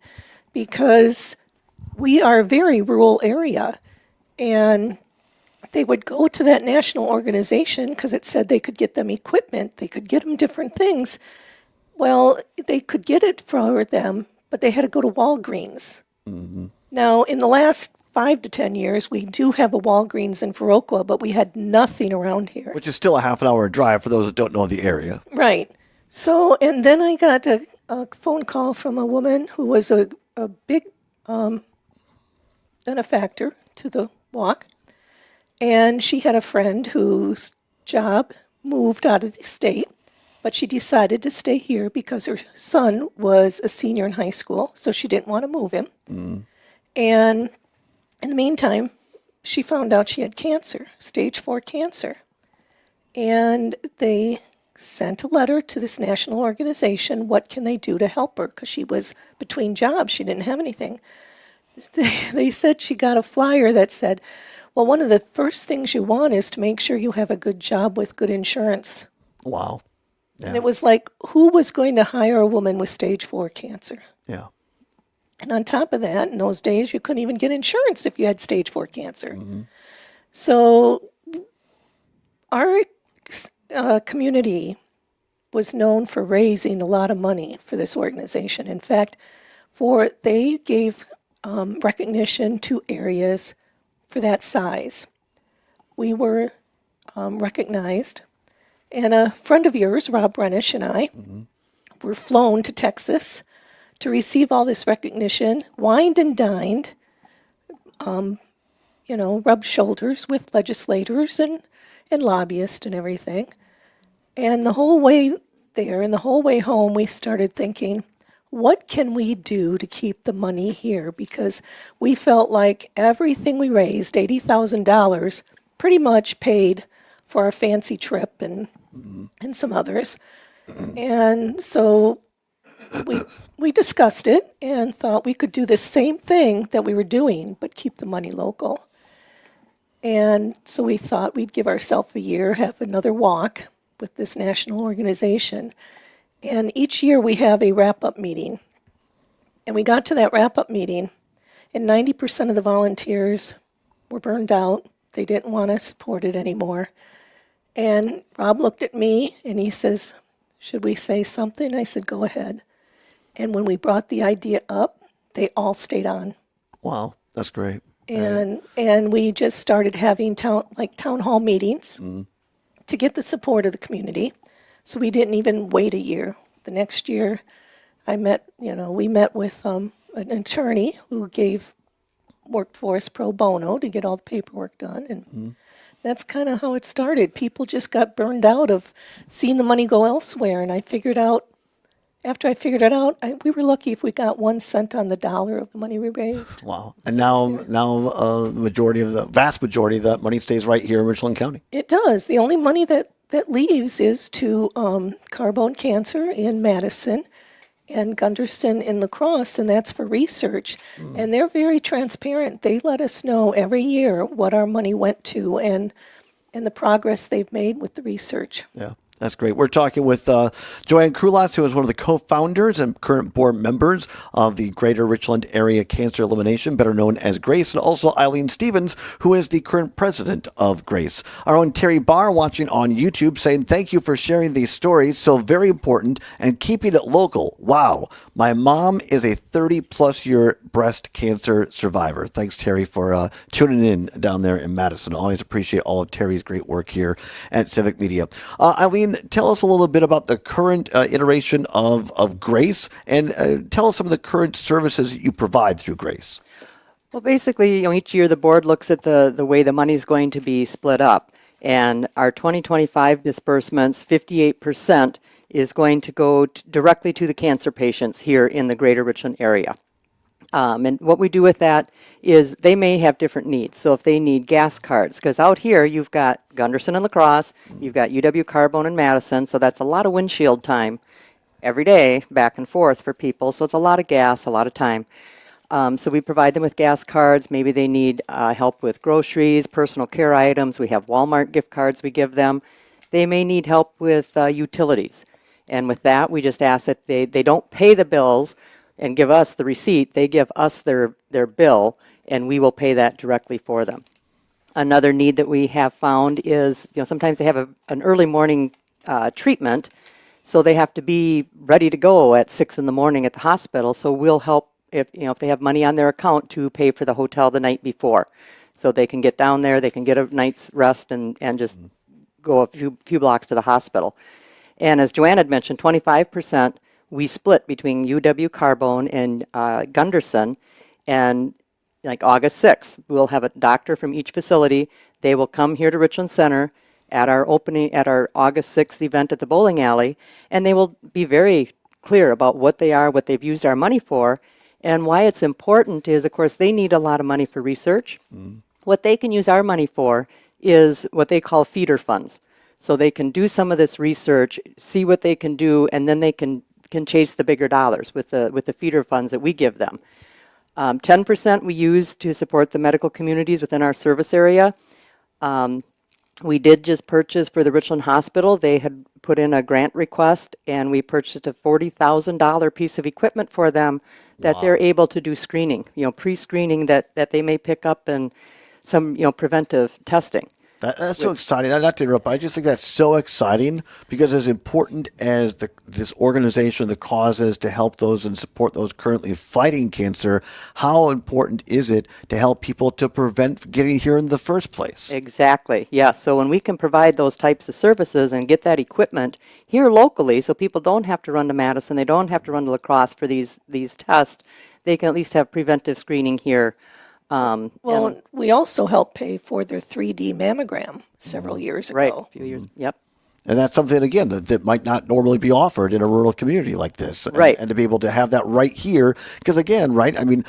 because we are a very rural area, and they would go to that national organization because it said they could get them equipment, they could get them different things. Well, they could get it for them, but they had to go to Walgreens. Mm-hmm. Now, in the last 5 to 10 years, we do have a Walgreens in Viroqua, but we had nothing around here. Which is still a half-an-hour drive for those that don't know the area. Right. So, and then I got a phone call from a woman who was a big benefactor to the walk, and she had a friend whose job moved out of the state, but she decided to stay here because her son was a senior in high school, so she didn't want to move him. Mm. And in the meantime, she found out she had cancer, stage 4 cancer. And they sent a letter to this national organization, what can they do to help her? Because she was between jobs, she didn't have anything. They said she got a flyer that said, well, one of the first things you want is to make sure you have a good job with good insurance. Wow. Yeah. And it was like, who was going to hire a woman with stage 4 cancer? Yeah. And on top of that, in those days, you couldn't even get insurance if you had stage 4 cancer. Mm-hmm. So our community was known for raising a lot of money for this organization. In fact, they gave recognition to areas for that size. We were recognized, and a friend of yours, Rob Brennish, and I were flown to Texas to receive all this recognition, wined and dined, rubbed shoulders with legislators and lobbyists and everything. And the whole way there and the whole way home, we started thinking, what can we do to keep the money here? Because we felt like everything we raised, $80,000, pretty much paid for our fancy trip and some others. And so we discussed it and thought we could do the same thing that we were doing, but keep the money local. And so we thought we'd give ourselves a year, have another walk with this national organization. And each year we have a wrap-up meeting. And we got to that wrap-up meeting, and 90% of the volunteers were burned out. They didn't want to support it anymore. And Rob looked at me, and he says, should we say something? I said, go ahead. And when we brought the idea up, they all stayed on. Wow, that's great. And we just started having town hall meetings to get the support of the community. So we didn't even wait a year. The next year, we met with an attorney who worked for us pro bono to get all the paperwork done. And that's kind of how it started. People just got burned out of seeing the money go elsewhere. And after I figured it out, we were lucky if we got 1 cent on the dollar of the money we raised. Wow. And now the vast majority of that money stays right here in Richland County. It does. The only money that leaves is to Carbone Cancer in Madison and Gunderson in La Crosse, and that's for research. And they're very transparent. They let us know every year what our money went to and the progress they've made with the research. Yeah. That's great. We're talking with Joanne Krulatz, who is one of the co-founders and current board members of the Greater Richland Area Cancer Elimination, better known as GRACE, and also Eileen Stevens, who is the current president of GRACE. Our own Terry Barr watching on YouTube saying, thank you for sharing these stories, so very important, and keeping it local. Wow. My mom is a 30-plus year breast cancer survivor. Thanks, Terry, for tuning in down there in Madison. Always appreciate all of Terry's great work here at Civic Media. Eileen, tell us a little bit about the current iteration of GRACE, and tell us some of the current services that you provide through GRACE. Well, basically, each year the board looks at the way the money is going to be split up. And our 2025 disbursements, 58% is going to go directly to the cancer patients here in the Greater Richland area. And what we do with that is they may have different needs. So if they need gas cards, because out here you've got Gunderson and La Crosse, you've got UW Carbone and Madison, so that's a lot of windshield time every day back and forth for people. So it's a lot of gas, a lot of time. So we provide them with gas cards. Maybe they need help with groceries, personal care items. We have Walmart gift cards we give them. They may need help with utilities. And with that, we just ask that they don't pay the bills and give us the receipt. They give us their bill, and we will pay that directly for them. Another need that we have found is, sometimes they have an early morning treatment, so they have to be ready to go at 6 in the morning at the hospital. So we'll help if they have money on their account to pay for the hotel the night before, so they can get down there, they can get a night's rest, and just go a few blocks to the hospital. And as Joanne had mentioned, 25%. We split between UW Carbone and Gunderson, and like August 6th, we'll have a doctor from each facility. They will come here to Richland Center at our August 6th event at the bowling alley, and they will be very clear about what they are, what they've used our money for, and why it's important is, of course, they need a lot of money for research. What they can use our money for is what they call feeder funds. So they can do some of this research, see what they can do, and then they can chase the bigger dollars with the feeder funds that we give them. 10% we use to support the medical communities within our service area. We did just purchase for the Richland Hospital. They had put in a grant request, and we purchased a $40,000 piece of equipment for them that they're able to do screening, pre-screening that they may pick up, and some preventive testing. That's so exciting. Not to interrupt, but I just think that's so exciting, because as important as this organization, the cause is to help those and support those currently fighting cancer, how important is it to help people to prevent getting here in the first place? Exactly. Yeah. So when we can provide those types of services and get that equipment here locally, so people don't have to run to Madison, they don't have to run to La Crosse for these tests, they can at least have preventive screening here. We also helped pay for their 3D mammogram several years ago. Right, a few years, yep. And that's something, again, that might not normally be offered in a rural community like this. Right. And to be able to have that right here, because again, right, I mean,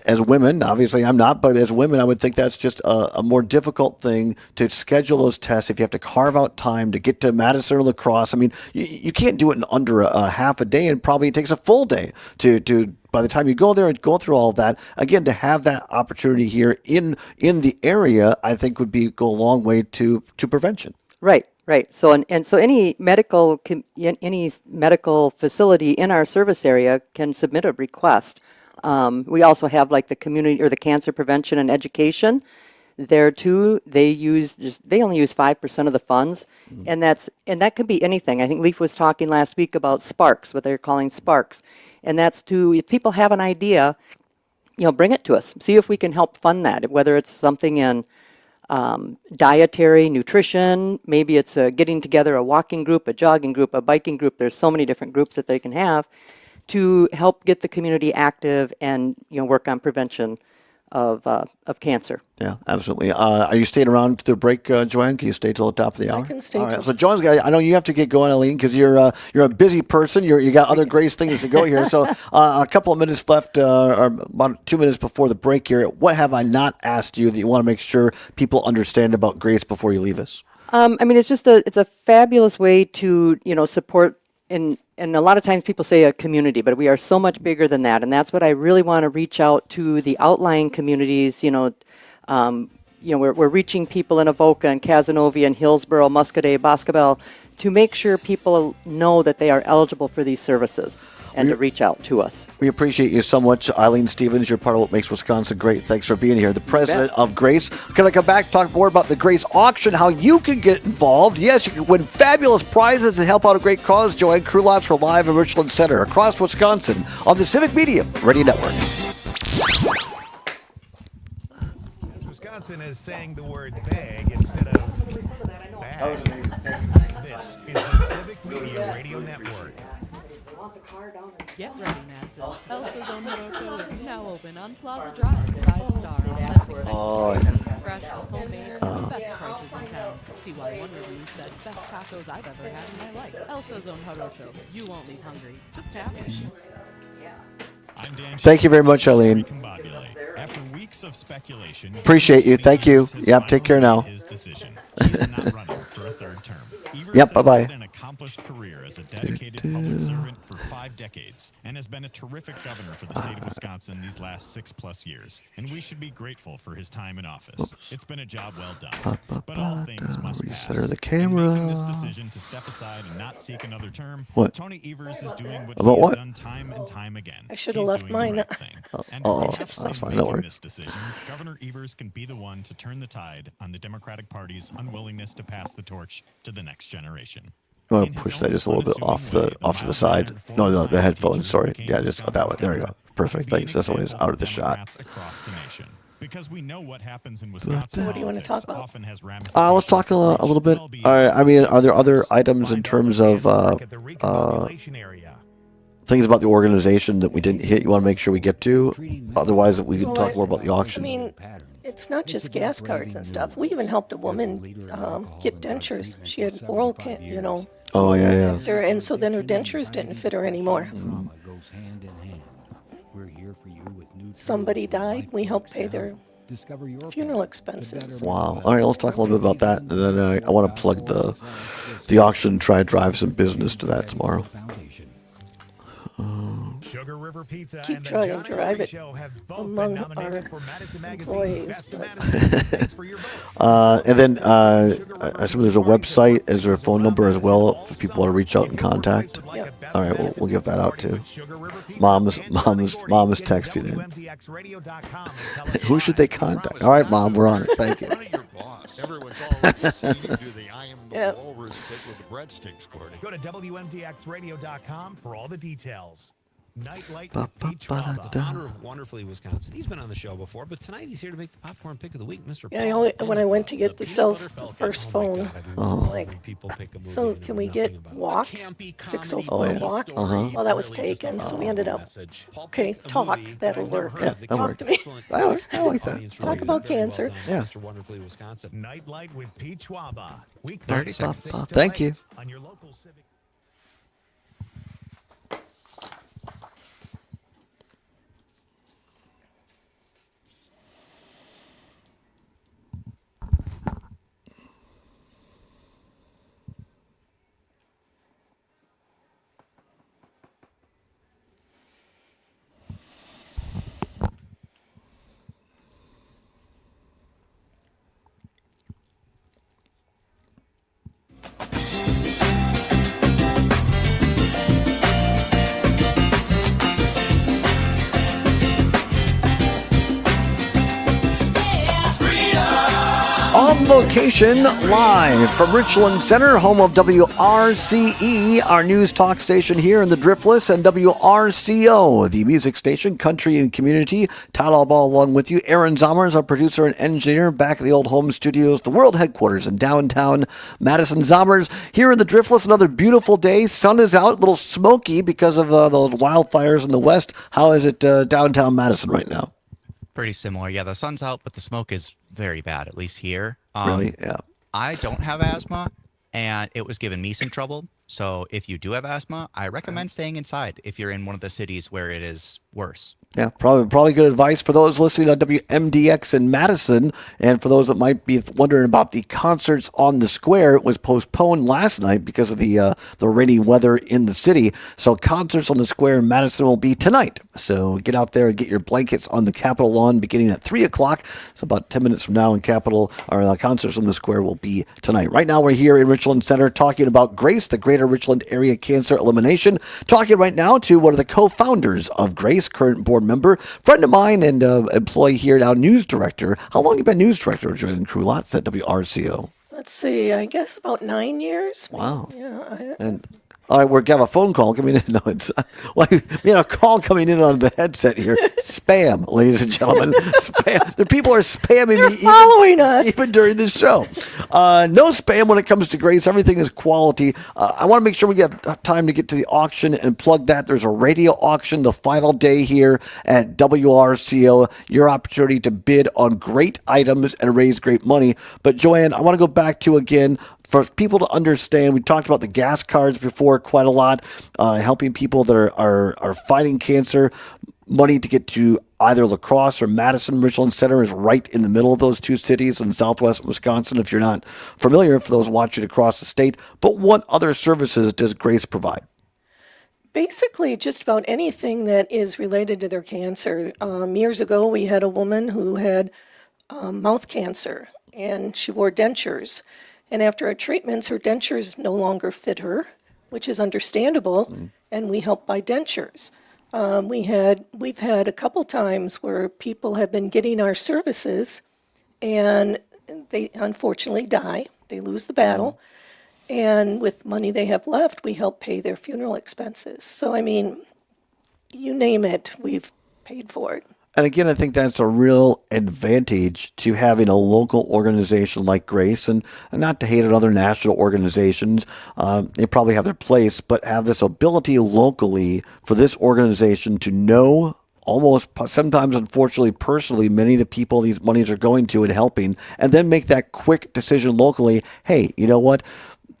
as women, obviously I'm not, but as women, I would think that's just a more difficult thing to schedule those tests if you have to carve out time to get to Madison or La Crosse. I mean, you can't do it in under a half a day, and probably it takes a full day to by the time you go there and go through all of that. Again, to have that opportunity here in the area, I think would go a long way to prevention. Right. Right. So so any medical facility in our service area can submit a request. We also have like the community or the cancer prevention and education. There too, they only use 5% of the funds, and that could be anything. I think Leaf was talking last week about Sparks, what they're calling Sparks, and that's if people have an idea, bring it to us. See if we can help fund that. Whether it's something in dietary, nutrition, maybe it's getting together a walking group, a jogging group, a biking group. There's so many different groups that they can have to help get the community active and work on prevention of cancer. Yeah, absolutely. Are you staying around to the break, Joanne? Can you stay till the top of the hour? I can stay. All right. So Joanne's I know you have to get going, Eileen, because you're a busy person. You got other great things to go here. So a couple of minutes left, or about 2 minutes before the break here. What have I not asked you that you want to make sure people understand about GRACE before you leave us? I mean, it's a fabulous way to support. And a lot of times people say a community, but we are so much bigger than that. And that's what I really want to reach out to the outlying communities. We're reaching people in Avoca and Casanova and Hillsborough, Muscadet, Boscobel to make sure people know that they are eligible for these services and to reach out to us. We appreciate you so much, Eileen Stevens. You're part of what makes Wisconsin great. Thanks for being here. The president of Grace. Can I come back, talk more about the Grace auction, how you can get involved? Yes, you can win fabulous prizes and help out a great cause. Join Crew Lots for Live in Richland Center across Wisconsin on the Civic Media Radio Network. Wisconsin is saying the word bag instead of bag. This is the Civic Media Radio Network. Get ready, Madison. Elsa's own Morocho is now open on Plaza Drive, 5-star. Oh, Fresh, homemade, best prices in town. See why one review said best tacos I've ever had in my life. Elsa's own Morocho. You won't leave hungry. Just tap it. thank you very much, Eileen. After weeks of speculation, Appreciate you. Thank you. Yep, take care now. his decision. He is not running for a third term. Evers Yep, has bye-bye. had an accomplished career as a dedicated public servant for 5 decades and has been a terrific governor for the state of Wisconsin these last 6+ years. And we should be grateful for his time in office. It's been a job well done. But all things must pass. Recenter the In making this camera. decision to step aside and not seek another term, What? Tony Evers is doing what About he what? has done time and time again. I should have He's left doing the mine. right thing. And Oh, perhaps that's in fine. Don't making worry. this decision, Governor Evers can be the one to turn the tide on the Democratic Party's unwillingness to pass the torch to the next generation. You want to push that just a little bit off to the side? No, the headphones. Sorry. Yeah, just that way. There we go. Perfect. Thanks. That's always out of the shot. Across the nation. Because we know what happens in Wisconsin. What do you want to talk about? Often has Let's talk a little bit. I mean, are there other items in terms of things about the organization that we didn't hit? You want to make sure we get to. Otherwise, we can talk more about the I auction. mean, it's not just gas cards and stuff. We even helped a woman get dentures. She had oral, Oh yeah, yeah. cancer, and so then her dentures didn't fit her anymore. Somebody died. We helped pay their funeral expenses. Wow. All right, let's talk a little bit about that, and then I want to plug the auction. Try to drive some business to that tomorrow. Sugar River Pizza Keep and the trying John to drive Riley it Show have both among been nominated our for Madison Magazine's employees, Best but- Madison. Thanks for your vote. And then I assume there's a website. Is there a phone number as well if people want to reach out and contact? All right, we'll give that out too. Mom is texting in. Who should they contact? All right, Mom, we're on it. Thank you. Everyone's always you do the I am the Yep. walrus bit with the breadsticks, Courtney. Go to WMDXradio.com for all the details. Nightlight Ba, with ba, Peach ba, Wamba. da, The da. founder of Wonderfully Wisconsin. He's been on the show before, but tonight he's here to make the popcorn pick of the week, Mr. Yeah, Paul. when I went to get the peanut butter fell first down. Oh my phone, God, I do Oh. love like, when people pick a movie so and can know we nothing get about it. Walk? A campy 604 comedy Walk? story, Well, that was really just taken, a so we ended up, message. Paul okay, picked a talk, movie that'll I've never work. heard Yeah, of. The that cast works. is excellent. I like that. Audience Talk reviews about very well cancer. done. Yeah. Mr. Wonderfully Wisconsin. Nightlight with Peach Wamba. Weekdays 36. from 6 till Thank you. 8 on your local Civic. On location, live from Richland Center, home of WRCE, our news talk station here in the Driftless, and WRCO, the music station, country and community. Todd Allbaugh along with you. Aaron Zommers, our producer and engineer, back at the old home studios, the world headquarters in downtown Madison. Zommers here in the Driftless, another beautiful day. Sun is out, a little smoky because of those wildfires in the west. How is it downtown Madison right now? Pretty similar. Yeah, the sun's out, but the smoke is very bad, at least here. Really? Yeah. I don't have asthma, and it was giving me some trouble. So if you do have asthma, I recommend staying inside if you're in one of the cities where it is worse. Yeah, probably good advice for those listening on WMDX in Madison, and for those that might be wondering about the concerts on the square. It was postponed last night because of the rainy weather in the city. So concerts on the square in Madison will be tonight. So get out there and get your blankets on the Capitol lawn beginning at 3 o'clock. So about 10 minutes from now, concerts on the square will be tonight. Right now, we're here in Richland Center talking about GRACE, the Greater Richland Area Cancer Elimination. Talking right now to one of the co-founders of GRACE, current board member, friend of mine, and employee here now, news director. How long have you been news director of Julian Krulotz at WRCO? Let's see, I guess about 9 years. Wow. Yeah. And all right, we're got a phone call coming in. No, it's a call coming in on the headset here. Spam, ladies and gentlemen. Spam. The people are spamming They're me following us. even during this show. No spam when it comes to GRACE. Everything is quality. I want to make sure we get time to get to the auction and plug that. There's a radio auction the final day here at WRCO. Your opportunity to bid on great items and raise great money. But Joanne, I want to go back to again, for people to understand, we talked about the gas cards before quite a lot, helping people that are fighting cancer. Money to get to either La Crosse or Madison. Richland Center is right in the middle of those two cities in southwest Wisconsin, if you're not familiar, for those watching across the state. But what other services does GRACE provide? Basically, just about anything that is related to their cancer. Years ago, we had a woman who had mouth cancer, and she wore dentures. And after her treatments, her dentures no longer fit her, which is understandable, and we help buy dentures. We've had a couple times where people have been getting our services, and they unfortunately die. They lose the battle, and with money they have left, we help pay their funeral expenses. So, I mean, you name it, we've paid for it. And again, I think that's a real advantage to having a local organization like GRACE, and not to hate on other national organizations. They probably have their place, but have this ability locally for this organization to know almost sometimes, unfortunately, personally, many of the people these monies are going to and helping, and then make that quick decision locally. Hey, you know what?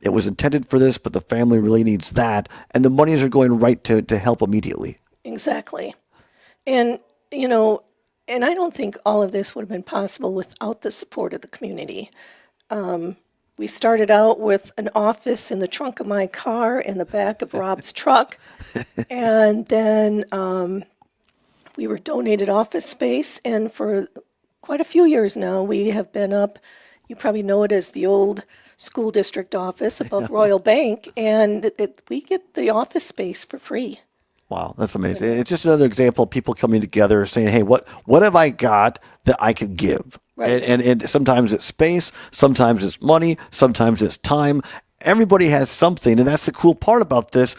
It was intended for this, but the family really needs that. And the monies are going right to help immediately. Exactly. And and I don't think all of this would have been possible without the support of the community. We started out with an office in the trunk of my car in the back of Rob's truck. And then we were donated office space. And for quite a few years now, we have been up, you probably know it as the old school district office above Royal Bank. And we get the office space for free. Wow, that's amazing. It's just another example of people coming together saying, hey, what have I got that I could give? Right. And sometimes it's space, sometimes it's money, sometimes it's time. Everybody has something, and that's the cool part about this.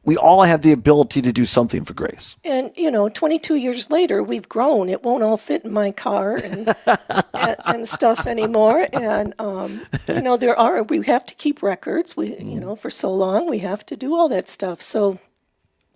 We all have the ability to do something for GRACE. And, 22 years later, we've grown. It won't all fit in my car and stuff anymore. And, we have to keep records. For so long, we have to do all that stuff. So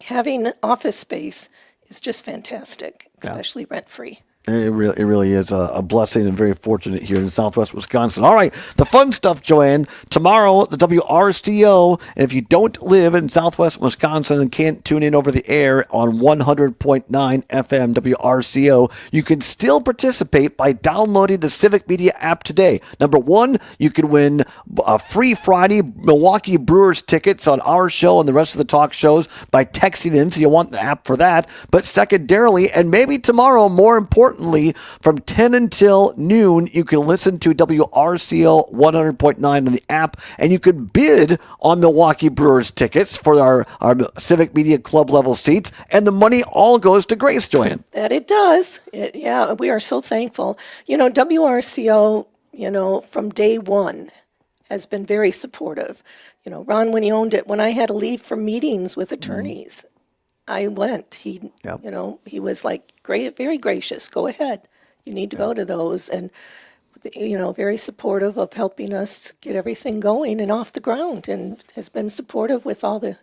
having office space is just fantastic, especially rent-free. It really is a blessing, and very fortunate here in southwest Wisconsin. All right, the fun stuff, Joanne. Tomorrow, the WRCO, and if you don't live in southwest Wisconsin and can't tune in over the air on 100.9 FM WRCO, you can still participate by downloading the Civic Media app today. Number one, you can win a free Friday Milwaukee Brewers tickets on our show and the rest of the talk shows by texting in, so you want the app for that. But secondarily, and maybe tomorrow, more importantly, from 10 until noon, you can listen to WRCO 100.9 on the app, and you can bid on Milwaukee Brewers tickets for our Civic Media Club level seats, and the money all goes to GRACE, Joanne. That it does. We are so thankful. WRCO, from day one has been very supportive. Ron, when he owned it, when I had to leave for meetings with attorneys, I went. He was like, great, very gracious. Go ahead. You need to go to those. And, very supportive of helping us get everything going and off the ground, and has been supportive with all the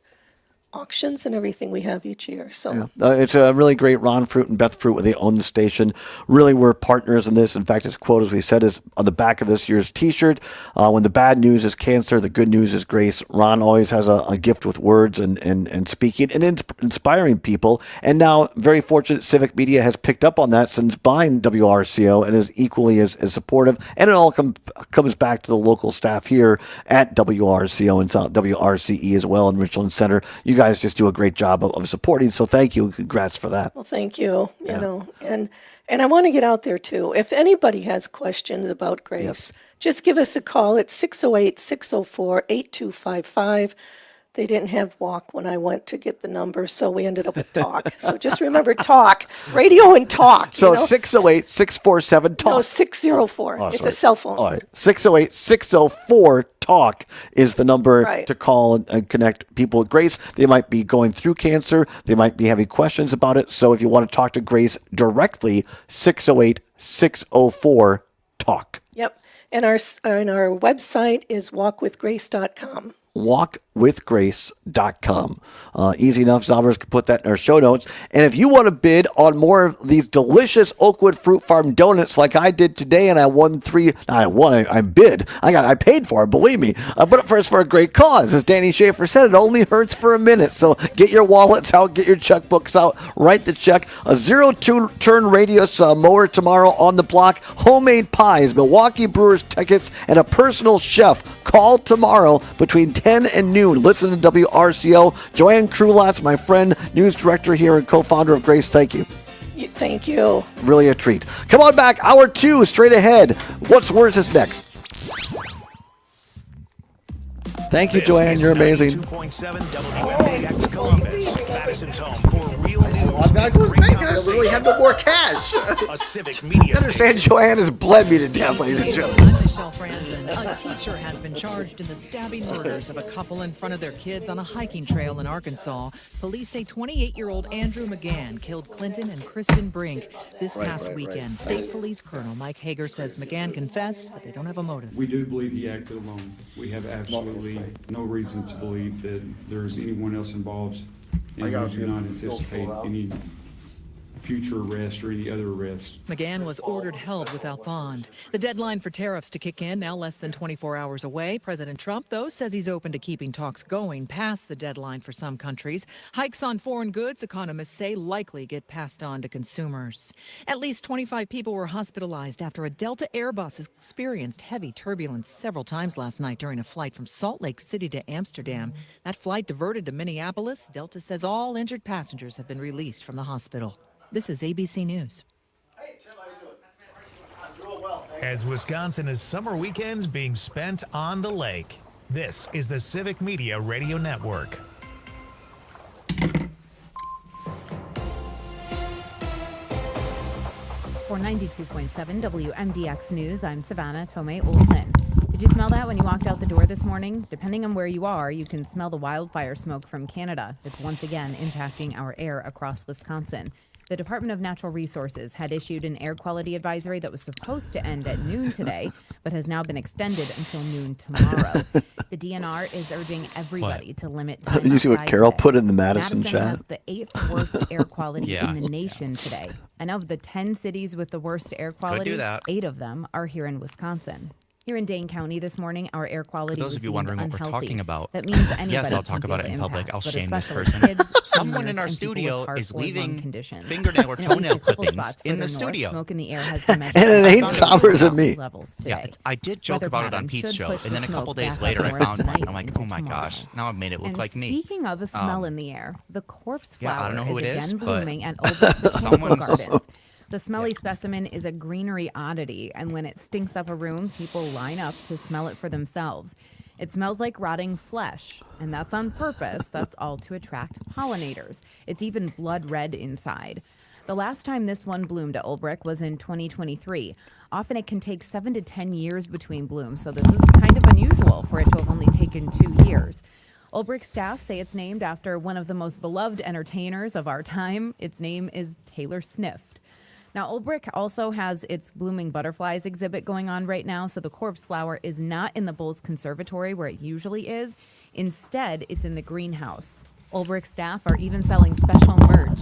auctions and everything we have each year. So Yeah. It's a really great Ron Fruit and Beth Fruit, where they own the station. Really, we're partners in this. In fact, his quote, as we said, is on the back of this year's T-shirt. When the bad news is cancer, the good news is grace. Ron always has a gift with words and speaking and inspiring people. And now, very fortunate, Civic Media has picked up on that since buying WRCO and is equally as supportive. And it all comes back to the local staff here at WRCO and WRCE as well in Richland Center. You guys just do a great job of supporting, so thank you. Congrats for that. well, thank you. You know, and I want to get out there too. If anybody has questions about Grace, just give us a call at 608-604-8255. They didn't have walk when I went to get the number, so we ended up with talk. So just remember talk, radio and talk. So 608-647-TALK. No, 604. Oh, it's sorry. a cell phone. All right. 608-604-TALK is the number to call and connect people with Grace. They might be going through cancer. They might be having questions about it. So if you want to talk to Grace directly, 608-604-TALK. Yep. And our website is walkwithgrace.com. walkwithgrace.com. Easy enough. Zombers can put that in our show notes. And if you want to bid on more of these delicious Oakwood Fruit Farm donuts like I did today, and I won I bid. I paid for it, believe me. But first, for a great cause. As Danny Schaefer said, it only hurts for a minute. So get your wallets out, get your checkbooks out, write the check. A 0-turn radius mower tomorrow on the block, homemade pies, Milwaukee Brewers tickets, and a personal chef. Call tomorrow between 10 and noon. Listen to WRCO. Joanne Krulotz, my friend, news director here and co-founder of Grace. Thank you. Thank you. Really a treat. Come on back. Hour 2, straight ahead. What's worse is next. Thank you, Joanne. You're amazing. 2.7 WMDX Columbus, Madison's home for real news. I've got to go to bank. I really have no more cash. A Civic Media I understand Joanne has bled me to death, ladies and gentlemen. I'm Michelle Franzen. A teacher has been charged in the stabbing murders of a couple in front of their kids on a hiking trail in Arkansas. Police say 28-year-old Andrew McGann killed Clinton and Kristen Brink this past weekend. State Police Colonel Mike Hager says McGann confessed, but they don't have a motive. We do believe he acted alone. We have absolutely no reason to believe that there's anyone else involved, and we do not anticipate any future arrest or any other arrest. McGann was ordered held without bond. The deadline for tariffs to kick in now less than 24 hours away. President Trump, though, says he's open to keeping talks going past the deadline for some countries. Hikes on foreign goods, economists say, likely get passed on to consumers. At least 25 people were hospitalized after a Delta Airbus experienced heavy turbulence several times last night during a flight from Salt Lake City to Amsterdam. That flight diverted to Minneapolis. Delta says all injured passengers have been released from the hospital. This is ABC News. As Wisconsin is summer weekends being spent on the lake, this is the Civic Media Radio Network. For 92.7 WMDX News, I'm Savannah Tomei Olson. Did you smell that when you walked out the door this morning? Depending on where you are, you can smell the wildfire smoke from Canada that's once again impacting our air across Wisconsin. The Department of Natural Resources had issued an air quality advisory that was supposed to end at noon today, but has now been extended until noon tomorrow. The DNR is urging everybody to limit time You see what outside Carol today. put in the Madison Madison chat? has the 8th worst air quality Yeah. in the nation today. And of the 10 cities with the worst air quality, that. 8 of them are here in Wisconsin. Here in Dane County this morning, our air quality For those was of you deemed wondering what we're unhealthy. talking about, That means anybody yes, I'll can talk feel about it the in public. impacts, I'll but shame this especially person. kids, Someone in seniors, our and people with studio heart is or lung leaving conditions. fingernail or In at least toenail a couple clippings spots in the further north, studio. smoke in the air has been measured And it at ain't above Sommers and me. levels Yeah, today. I did joke Weather about it on patterns Pete's should show, push and the then a smoke couple days back later up I north found one. tonight I'm like, into oh my tomorrow. gosh, now I've made it look And like me. speaking of a smell in the air, the corpse Yeah, I flower don't know who is it is, again but blooming at Allbaugh Botanical someone's- Gardens. The smelly specimen is a greenery oddity, and when it stinks up a room, people line up to smell it for themselves. It smells like rotting flesh, and that's on purpose. That's all to attract pollinators. It's even blood red inside. The last time this one bloomed at Ulbrich was in 2023. Often it can take 7 to 10 years between blooms, so this is kind of unusual for it to have only taken 2 years. Ulbrich staff say it's named after one of the most beloved entertainers of our time. Its name is Taylor Snift. Now, Ulbrich also has its Blooming Butterflies exhibit going on right now, so the corpse flower is not in the Bulls Conservatory where it usually is. Instead, it's in the greenhouse. Ulbrich staff are even selling special merch.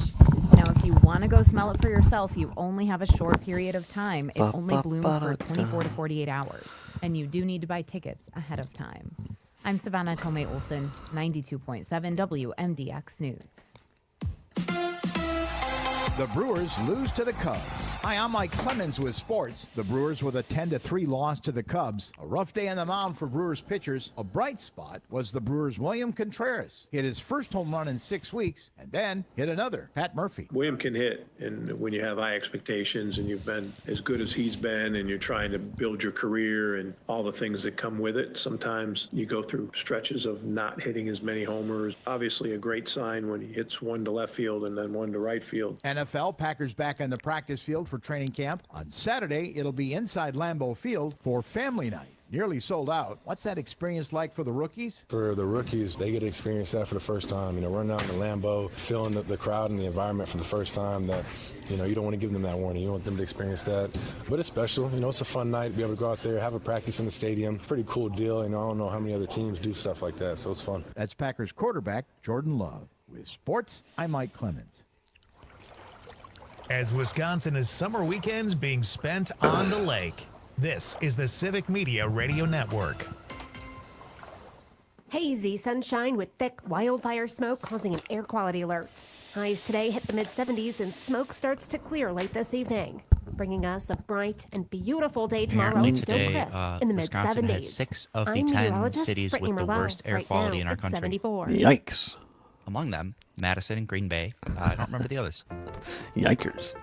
Now, if you want to go smell it for yourself, you only have a short period of time. It only blooms for 24 to 48 hours, and you do need to buy tickets ahead of time. I'm Savannah Tomei Olson, 92.7 WMDX News. The Brewers lose to the Cubs. Hi, I'm Mike Clemens with sports. The Brewers with a 10-3 loss to the Cubs. A rough day on the mound for Brewers pitchers. A bright spot was the Brewers' William Contreras. Hit his first home run in 6 weeks and then hit another. Pat Murphy. William can hit, and when you have high expectations and you've been as good as he's been and you're trying to build your career and all the things that come with it, sometimes you go through stretches of not hitting as many homers. Obviously a great sign when he hits one to left field and then one to right field. NFL Packers back on the practice field for training camp. On Saturday, it'll be inside Lambeau Field for family night. Nearly sold out. What's that experience like for the rookies? For the rookies, they get to experience that for the first time. You know, running out in the Lambeau, feeling the crowd and the environment for the first time that, you know, you don't want to give them that warning. You want them to experience that. But it's special. You know, it's a fun night to be able to go out there, have a practice in the stadium. Pretty cool deal. You know, I don't know how many other teams do stuff like that, so it's fun. That's Packers quarterback Jordan Love. With sports, I'm Mike Clemens. As Wisconsin is summer weekends being spent on the lake, this is the Civic Media Radio Network. Hazy sunshine with thick wildfire smoke causing an air quality alert. Highs today hit the mid-70s and smoke starts to clear late this evening, bringing us a bright and beautiful day tomorrow. Apparently Still today, crisp in the Wisconsin mid-70s. has 6 of the I'm 10 meteorologist cities Brittany with the Merlot. worst air Right quality now, in our it's country. 74. Yikes. Among them, Madison and Green Bay. I don't remember the others. Yikers.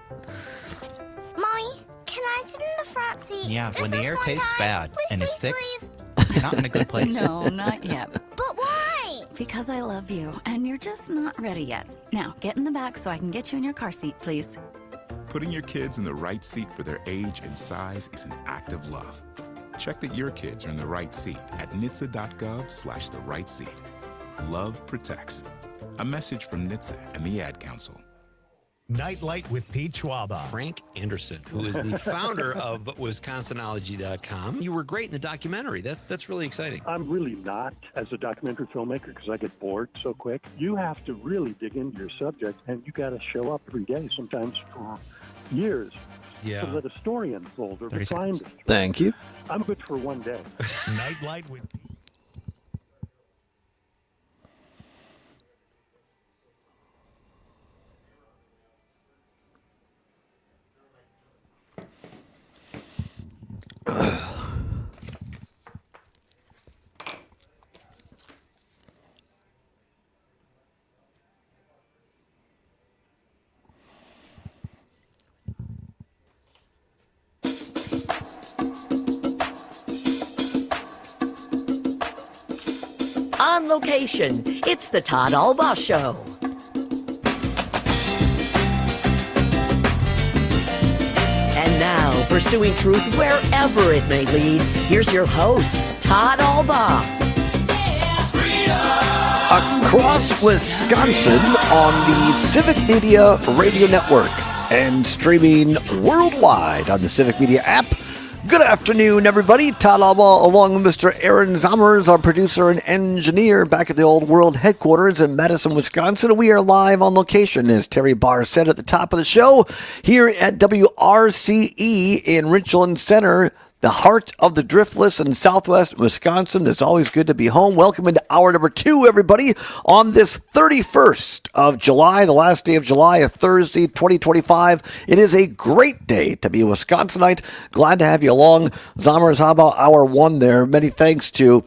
Mommy, can I sit in the front seat? Yeah, Just when the this air one tastes time? bad Please, and is please, thick, please. you're not in a good place. No, not yet. But why? Because I love you, and you're just not ready yet. Now, get in the back so I can get you in your car seat, please. Putting your kids in the right seat for their age and size is an act of love. Check that your kids are in the right seat at NHTSA.gov/the right seat. Love protects. A message from NHTSA and the Ad Council. Nightlight with Pete Schwaba. Frank Anderson, who is the founder of Wisconsinology.com. You were great in the documentary. That's really exciting. I'm really not as a documentary filmmaker because I get bored so quick. You have to really dig into your subject, and you got to show up every day, sometimes for years, to let a story unfold or refine it. Thank you. I'm good for one day. Nightlight with On location, it's the Todd Allbaugh Show. And now, pursuing truth wherever it may lead, here's your host, Todd Allbaugh. Across Wisconsin on the Civic Media Radio Network and streaming worldwide on the Civic Media app. Good afternoon, everybody. Todd Allbaugh along with Mr. Aaron Zommers, our producer and engineer, back at the Old World headquarters in Madison, Wisconsin. We are live on location, as Terry Barr said at the top of the show, here at WRCE in Richland Center, the heart of the Driftless in Southwest Wisconsin. It's always good to be home. Welcome into hour number 2, everybody, on this 31st of July, the last day of July, a Thursday, 2025. It is a great day to be a Wisconsinite. Glad to have you along. Zommers, how about hour 1 there? Many thanks to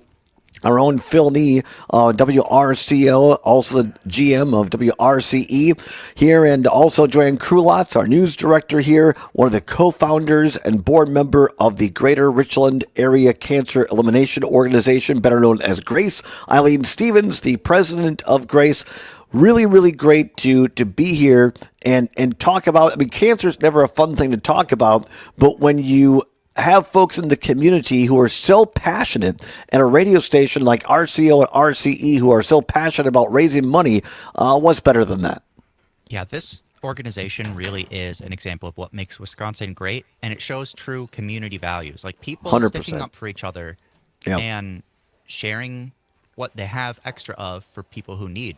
our own Phil Nee, WRCO, also the GM of WRCE here, and also Joanne Krulotz, our news director here, one of the co-founders and board member of the Greater Richland Area Cancer Elimination Organization, better known as GRACE. Eileen Stevens, the president of GRACE. Really, really great to be here and talk about. I mean, cancer is never a fun thing to talk about, but when you have folks in the community who are so passionate, and a radio station like RCO and RCE who are so passionate about raising money, what's better than that? Yeah, this organization really is an example of what makes Wisconsin great, and it shows true community values, like people 100%. sticking up for each other Yep. and sharing what they have extra of for people who need.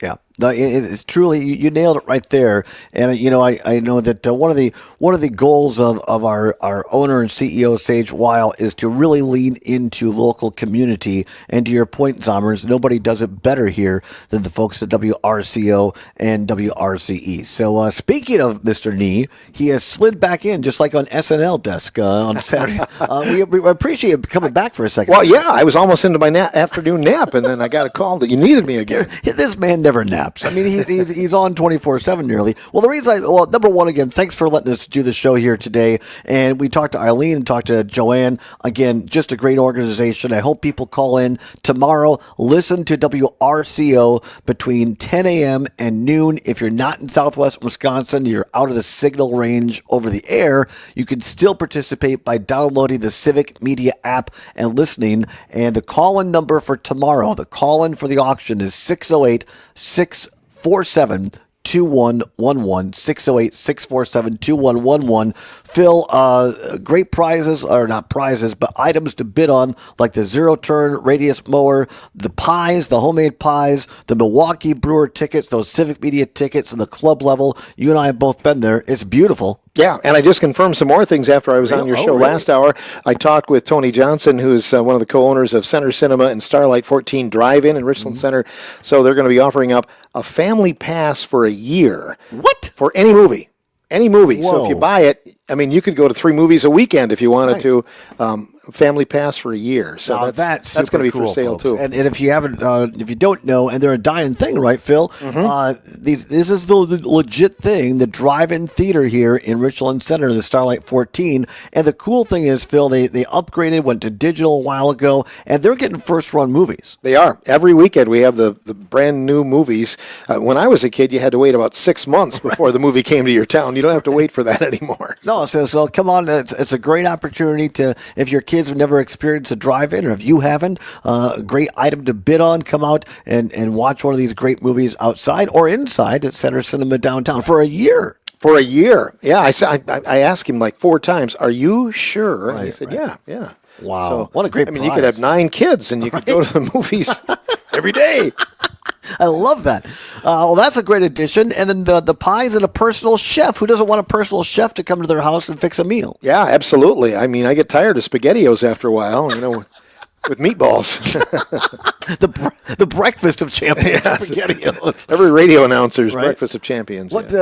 Yeah, no, it's truly you nailed it right there. And I know that one of the goals of our owner and CEO Sage Weil is to really lean into local community. And to your point, Zommers, nobody does it better here than the folks at WRCO and WRCE. So speaking of Mr. Nee, he has slid back in just like on SNL desk on Saturday. We appreciate you coming back for a second. Well, yeah, I was almost into my afternoon nap, and then I got a call that you needed me again. This man never naps. I mean, he's on 24/7 nearly. Well, the reason number one, again, thanks for letting us do the show here today. And we talked to Eileen and talked to Joanne. Again, just a great organization. I hope people call in tomorrow. Listen to WRCO between 10 a.m. and noon. If you're not in Southwest Wisconsin, you're out of the signal range over the air, you can still participate by downloading the Civic Media app and listening. And the call-in number for tomorrow, the call-in for the auction is 608-647-2111, 608-647-2111. Phil, great prizes, or not prizes, but items to bid on, like the zero-turn radius mower, the pies, the homemade pies, the Milwaukee Brewer tickets, those Civic Media tickets, and the club level. You and I have both been there. It's beautiful. Yeah, and I just confirmed some more things after I was on your show last hour. I talked with Tony Johnson, who's one of the co-owners of Center Cinema and Starlight 14 Drive-In in Richland Center. So they're going to be offering up a family pass for a year. What? For any movie. Any movie. Whoa. So if you buy it, I mean, you could go to 3 movies a weekend if you wanted to. Family pass for a year. So that's going to be cool, for sale, folks. too. And if you haven't, if you don't know, and they're a dying thing, right, Phil? This is the legit thing, the drive-in theater here in Richland Center, the Starlight 14. And the cool thing is, Phil, they upgraded, went to digital a while ago, and they're getting first-run movies. They are. Every weekend we have the brand new movies. When I was a kid, you had to wait about 6 months before the movie came to your town. You don't have to wait for that anymore. No, so come on. It's a great opportunity to, if your kids have never experienced a drive-in, or if you haven't, a great item to bid on. Come out and watch one of these great movies outside or inside at Center Cinema downtown for a year. For a year. Yeah, I asked him like 4 times, are you sure? Right, and he said, yeah. Wow. So, what a great you prize. could have 9 kids and you could go to the movies every day. I love that. Well, that's a great addition. And then the pies and a personal chef. Who doesn't want a personal chef to come to their house and fix a meal? Yeah, absolutely. I mean, I get tired of SpaghettiOs after a while, with meatballs. the breakfast of champions, yes. SpaghettiOs. Every radio announcer's breakfast of champions. What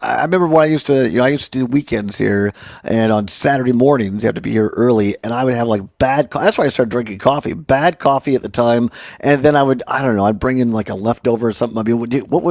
I remember when I used to do weekends here, and on Saturday mornings you have to be here early, and I would have like that's why I started drinking coffee. Bad coffee at the time, and then I'd bring in like a leftover or something. I mean, what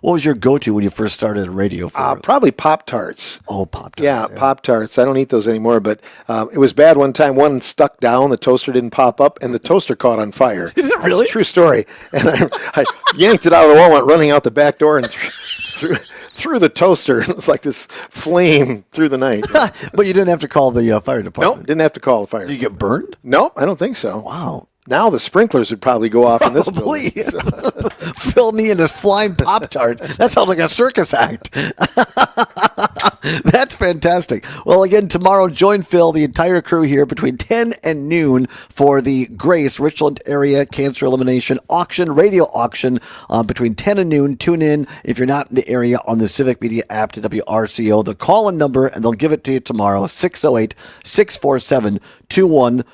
was your go-to when you first started at radio? Probably Pop-Tarts. Oh, Pop-Tarts. Yeah, Pop-Tarts. I don't eat those anymore, but it was bad one time. One stuck down, the toaster didn't pop up, and the toaster caught on fire. Is it really? That's a true story. And I yanked it out of the wall, went running out the back door, and through the toaster. It's like this flame through the night. But you didn't have to call the fire department. Nope, didn't have to call the fire. Did you get burned? No, I don't think so. Wow. Now the sprinklers would probably go off in this Probably. building. Phil Nee and his flying Pop-Tart. That sounds like a circus act. That's fantastic. Well, again, tomorrow, join Phil, the entire crew here between 10 and noon for the Grace Richland Area Cancer Elimination Auction, radio auction, between 10 and noon. Tune in if you're not in the area on the Civic Media app to WRCO. The call-in number, and they'll give it to you tomorrow, 608-647-2111.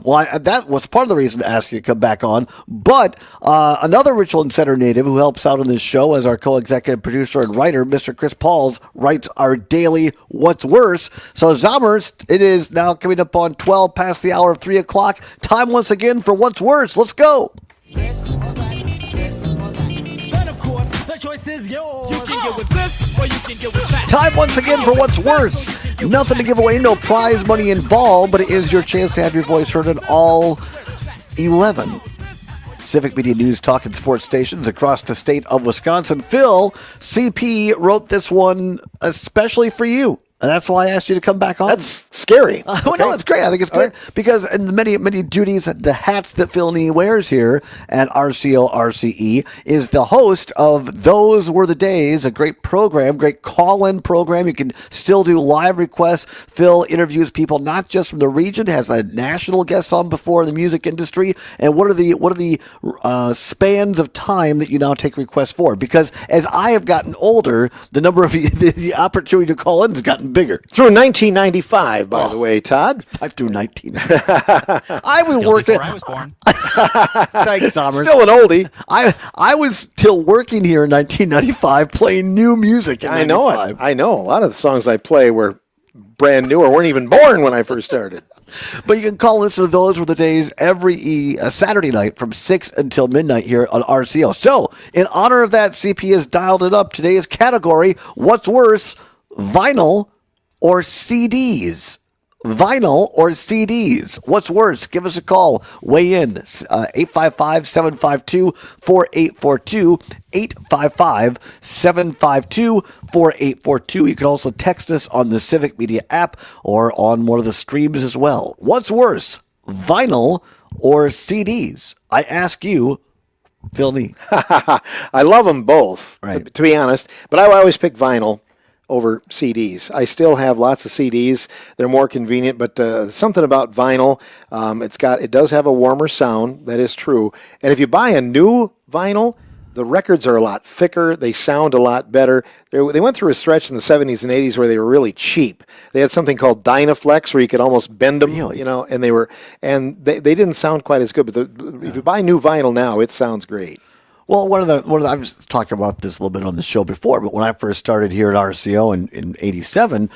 Well, that was part of the reason to ask you to come back on. But another Richland Center native who helps out on this show as our co-executive producer and writer, Mr. Chris Pauls, writes our daily What's Worse. So, Zommers, it is now coming up on 12 past the hour of 3 o'clock. Time once again for What's Worse. Let's go. This or that, this or that. Then, of course, the choice is yours. You can get with this or you can get with that. Time once again for What's Worse. Nothing to give away, no prize money involved, but it is your chance to have your voice heard on all 11 Civic Media News Talk and Sports stations across the state of Wisconsin. Phil, CP, wrote this one especially for you. And that's why I asked you to come back on. That's scary. Well, no, it's great. I think it's good because in the many duties, the hats that Phil Nee wears here at RCO RCE is the host of Those Were the Days, a great program, great call-in program. You can still do live requests. Phil interviews people not just from the region, has a national guest on before in the music industry. And what are the spans of time that you now take requests for? Because as I have gotten older, the number of the opportunity to call in has gotten bigger. Through 1995, by the way, Todd. I through 1995. I was working. Before I was born. Thanks, Summers. Still an oldie. I was still working here in 1995, playing new music. I know it. I know. A lot of the songs I play were brand new or weren't even born when I first started. But you can call and listen to Those Were the Days every Saturday night from 6 until midnight here on RCO. So, in honor of that, CP has dialed it up. Today's category, what's worse, vinyl or CDs? Vinyl or CDs? What's worse? Give us a call. Weigh in. 855-752-4842. 855-752-4842. You can also text us on the Civic Media app or on one of the streams as well. What's worse, vinyl or CDs? I ask you, Phil Nee. I love them both, to be honest, but I always pick vinyl over CDs. I still have lots of CDs. They're more convenient, but something about vinyl, it does have a warmer sound. That is true. And if you buy a new vinyl, the records are a lot thicker. They sound a lot better. They went through a stretch in the 70s and 80s where they were really cheap. They had something called Dynaflex where you could almost bend them, and they didn't sound quite as good. But if you buy new vinyl now, it sounds great. Well, I was talking about this a little bit on the show before, but when I first started here at RCO in 87,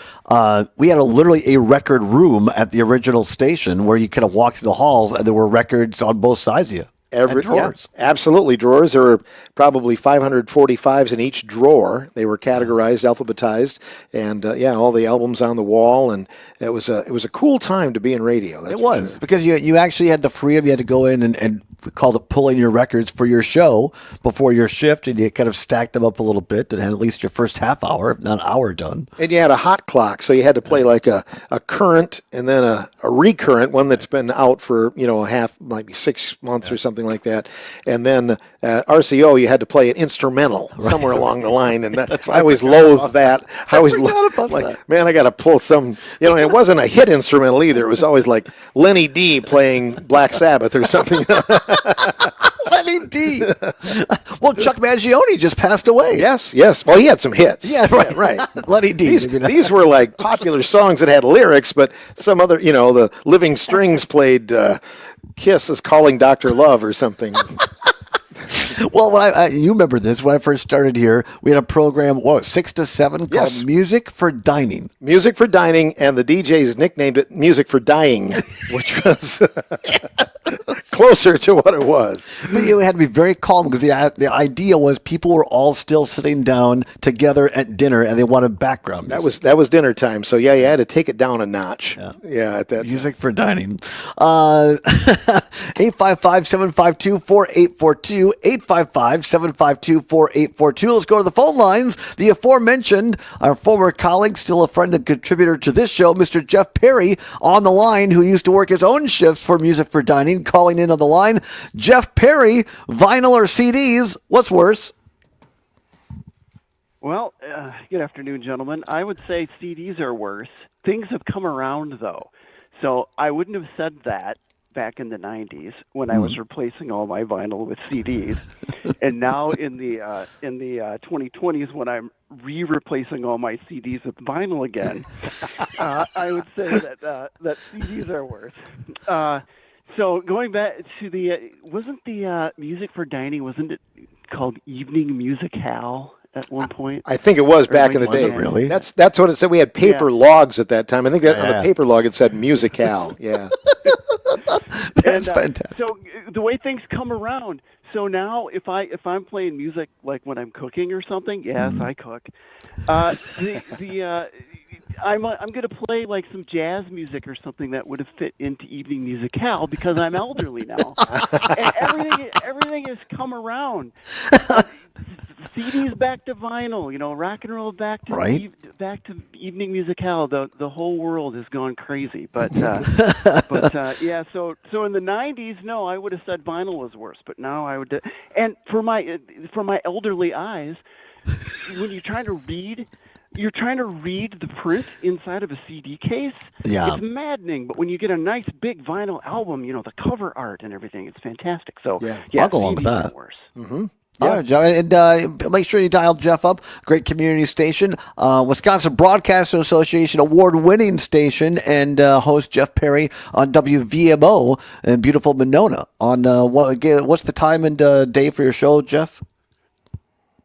we had literally a record room at the original station where you kind of walk through the halls and there were records on both sides of you. Drawers. Yeah, absolutely, drawers. There were probably 545s in each drawer. They were categorized, alphabetized, and all the albums on the wall. And it was a cool time to be in radio. It was because you actually had the freedom. You had to go in and we called it pulling your records for your show before your shift, and you kind of stacked them up a little bit and had at least your first half hour, if not an hour, done. And you had a hot clock, so you had to play like a current and then a recurrent one that's been out for might be 6 months or something like that. And then at RCO, you had to play an instrumental somewhere along the line, and I always loathed that. I always forgot about that. Man, I got to pull some. It wasn't a hit instrumental either. It was always like Lenny D playing Black Sabbath or something. Lenny D. Well, Chuck Mangione just passed away. Yes. Well, he had some hits. Yeah, right. Lenny D. These were like popular songs that had lyrics, but some other, the Living Strings played Kiss is Calling Dr. Love or something. Well, you remember this. When I first started here, we had a program, 6 to 7, called Music for Dining. Music for Dining, and the DJs nicknamed it Music for Dying, which was closer to what it was. But you had to be very calm because the idea was people were all still sitting down together at dinner, and they wanted background music. That was dinner time, so you had to take it down a notch. Yeah, at that Music for Dining. 855-752-4842. 855-752-4842. Let's go to the phone lines. The aforementioned, our former colleague, still a friend and contributor to this show, Mr. Jeff Perry, on the line, who used to work his own shifts for Music for Dining, calling in on the line. Jeff Perry, vinyl or CDs, what's worse? Well, good afternoon, gentlemen. I would say CDs are worse. Things have come around, though. So I wouldn't have said that back in the 90s when I was replacing all my vinyl with CDs, and now in the 2020s when I'm replacing all my CDs with vinyl again, I would say that CDs are worse. So going back to wasn't the Music for Dining, wasn't it called Evening Musicale at one point? I think it was back in the day. Really? That's what it said. We had paper logs at that time. I think that on the paper log it said Musicale. Yeah. That's fantastic. So the way things come around. So now if I'm playing music like when I'm cooking or something, yes, I cook. I'm going to play like some jazz music or something that would have fit into Evening Musicale because I'm elderly now. And everything has come around. CDs back to vinyl, rock and roll back to back to evening musicale. The whole world has gone crazy. But yeah. So in the '90s, no, I would have said vinyl was worse. But now I would. And for my elderly eyes, when you're trying to read the print inside of a CD case. Yeah. It's maddening. But when you get a nice big vinyl album, the cover art and everything, it's fantastic. So yeah, I'll go along with CDs that. are worse. Mm-hmm. All right, John, and make sure you dial Jeff up. Great community station, Wisconsin Broadcasting Association award-winning station, and host Jeff Perry on WVMO in beautiful Monona. On what's the time and day for your show, Jeff?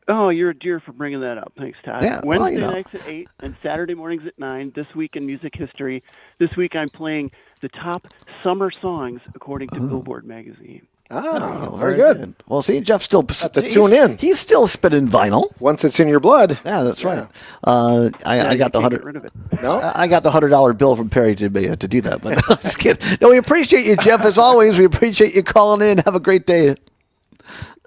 Oh, you're a dear for bringing that up. Thanks, Todd. Yeah, Wednesday nights at 8 and Saturday mornings at 9. This week in music history. This week I'm playing the top summer songs according to Billboard magazine. Oh, very good. Well, see, Jeff still have to tune in. He's still spitting vinyl once it's in your blood. Yeah, that's right. I got the $100. No, I got the $100 bill from Perry to do that. But no, just kidding. No, we appreciate you, Jeff. As always, we appreciate you calling in. Have a great day.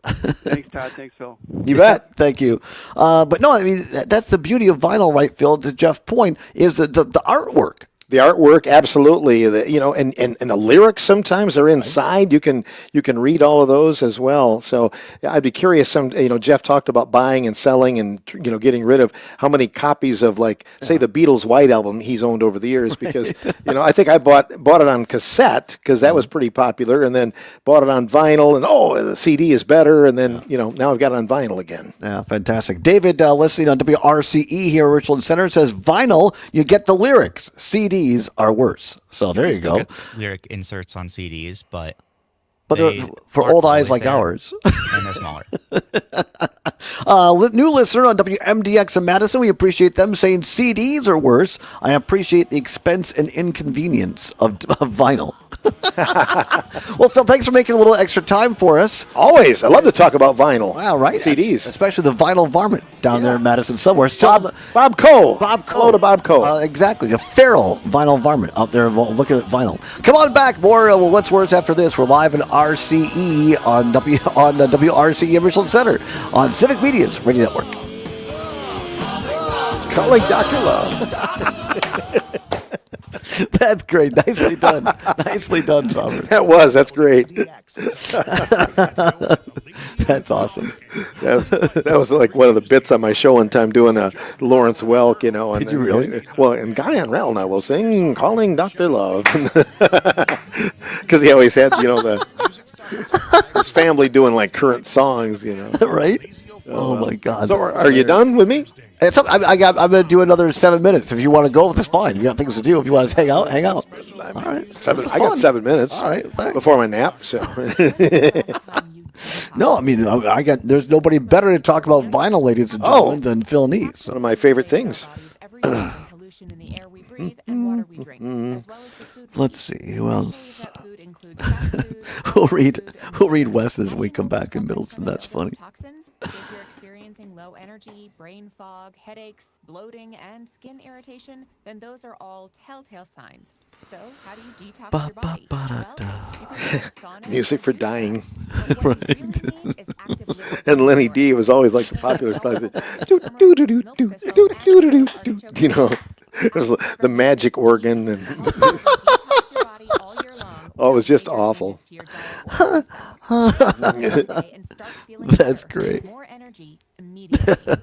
Thanks, Todd. Thanks, Phil. You bet. Thank you. But no, I mean that's the beauty of vinyl, right, Phil? To Jeff's point, is the artwork. The artwork, absolutely. And the lyrics sometimes are inside. You can read all of those as well. So I'd be curious. Jeff talked about buying and selling and getting rid of how many copies of say the Beatles' White Album he's owned over the years, because I think I bought it on cassette because that was pretty popular, and then bought it on vinyl, and the CD is better, and then now I've got it on vinyl again. Yeah, fantastic. David, listening on WRCE here, Richland Center, says vinyl, you get the lyrics. CDs are worse. So there you go. Lyric inserts on CDs, but they're for old eyes like ours. And they're smaller. New listener on WMDX in Madison, we appreciate them saying CDs are worse. I appreciate the expense and inconvenience of vinyl. Well, Phil, thanks for making a little extra time for us. Always. I love to talk about vinyl. Wow, right? CDs. Especially the vinyl varmint down there in Madison somewhere. Bob Coe. Hello to Bob Coe. Exactly. The feral vinyl varmint out there looking at vinyl. Come on back. More What's Words after this. We're live in RCE on WRCE in Richland Center on Civic Media's Radio Network. Calling Dr. Love. That's great. Nicely done. Nicely done, Robert. That was. That's great. That's awesome. That was like one of the bits on my show one time, doing a Lawrence Welk, Did you really? And Guy on Rattle will sing "Calling Dr. Love" because he always had his family doing like current songs, Right? Oh my God. So are you done with me? I'm going to do another 7 minutes. If you want to go, that's fine. If you got things to do, if you want to hang out, hang out. All right. I got 7 minutes. All right. Thanks. Before my nap. So. No, I mean, there's nobody better to talk about vinyl, ladies and gentlemen, than Phil Neese. One of my favorite things. Let's see, who else? We'll read Wes as we come back in Middleton. That's funny. If you're experiencing low energy, brain fog, headaches, bloating, and skin irritation, then those are all telltale signs. So, how do you detox your body? Music for dying. Right. And Lenny D was always like the popular style. It was the magic organ. And it was just awful. That's great. More energy immediately.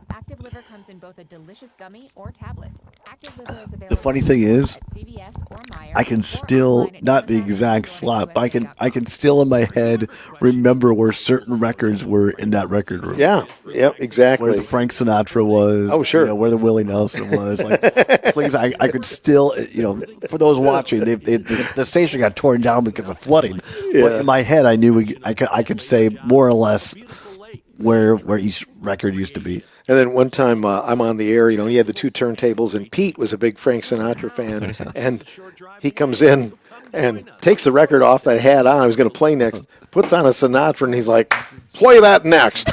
Active Liver comes in both a delicious gummy or tablet. Active Liver is available. The funny thing is, at CVS or Meijer, I can still, not the exact slot, but I can still in my head remember where certain records were in that record room. Yeah, yep, exactly. Where the Frank Sinatra was. Oh, sure. Where the Willie Nelson was. Like things I could still, for those watching, the station got torn down because of flooding. Yeah. But in my head, I knew I could say more or less where each record used to be. And then one time I'm on the air, he had the two turntables, and Pete was a big Frank Sinatra fan, and he comes in and takes the record off that I had on. I was going to play next, puts on a Sinatra, and he's like, "Play that next."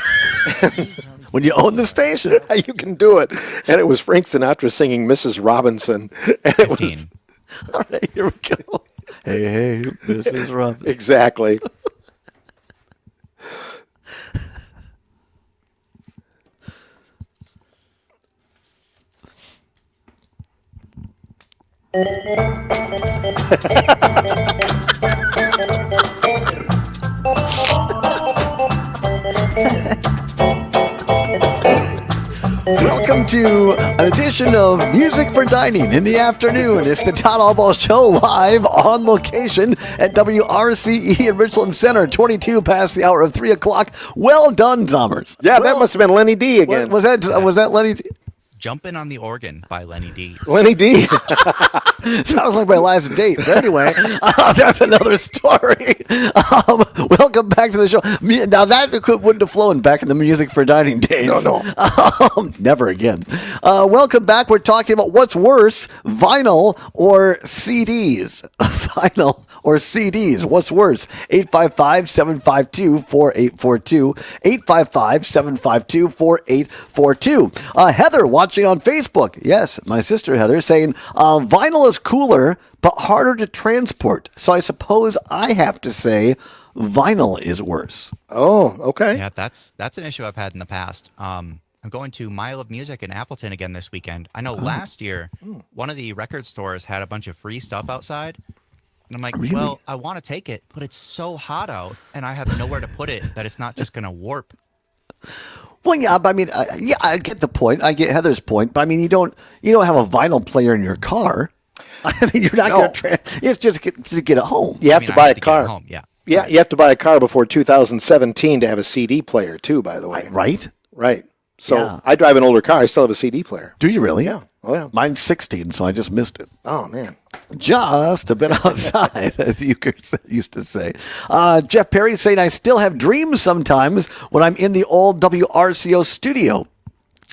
When you own the station, you can do it. And it was Frank Sinatra singing "Mrs. Robinson," and it was. All right, here we go. Hey, Mrs. Robinson. Exactly. Welcome to an edition of Music for Dining in the afternoon. It's the Todd Allbaugh Show live on location at WRCE in Richland Center, 22 past the hour of 3 o'clock. Well done, Zommers. Yeah, that must have been Lenny D again. Was that Lenny D? Jumping on the Organ by Lenny D. Lenny D. Sounds like my last date. But anyway, that's another story. Welcome back to the show. Now, that wouldn't have flown back in the Music for Dining days. No. Never again. Welcome back. We're talking about what's worse, vinyl or CDs. Vinyl or CDs. What's worse? 855-752-4842. 855-752-4842. Heather watching on Facebook. Yes, my sister Heather saying vinyl is cooler but harder to transport. So I suppose I have to say vinyl is worse. Oh, okay. Yeah, that's an issue I've had in the past. I'm going to Mile of Music in Appleton again this weekend. I know last year one of the record stores had a bunch of free stuff outside. And I'm like, Really? well, I want to take it, but it's so hot out and I have nowhere to put it that it's not just going to warp. Well, yeah, but I mean, I get the point. I get Heather's point, but I mean, you don't have a vinyl player in your car. I mean, you're not going to. It's just to get it home. You have to buy a car. Home, yeah. Yeah, you have to buy a car before 2017 to have a CD player too. By the way, right? Right. So Yeah. I drive an older car. I still have a CD player. Do you really? Yeah. Oh yeah. Mine's 16, so I just missed it. Oh man. Just a bit outside, as you used to say. Jeff Perry saying, I still have dreams sometimes when I'm in the old WRCO studio.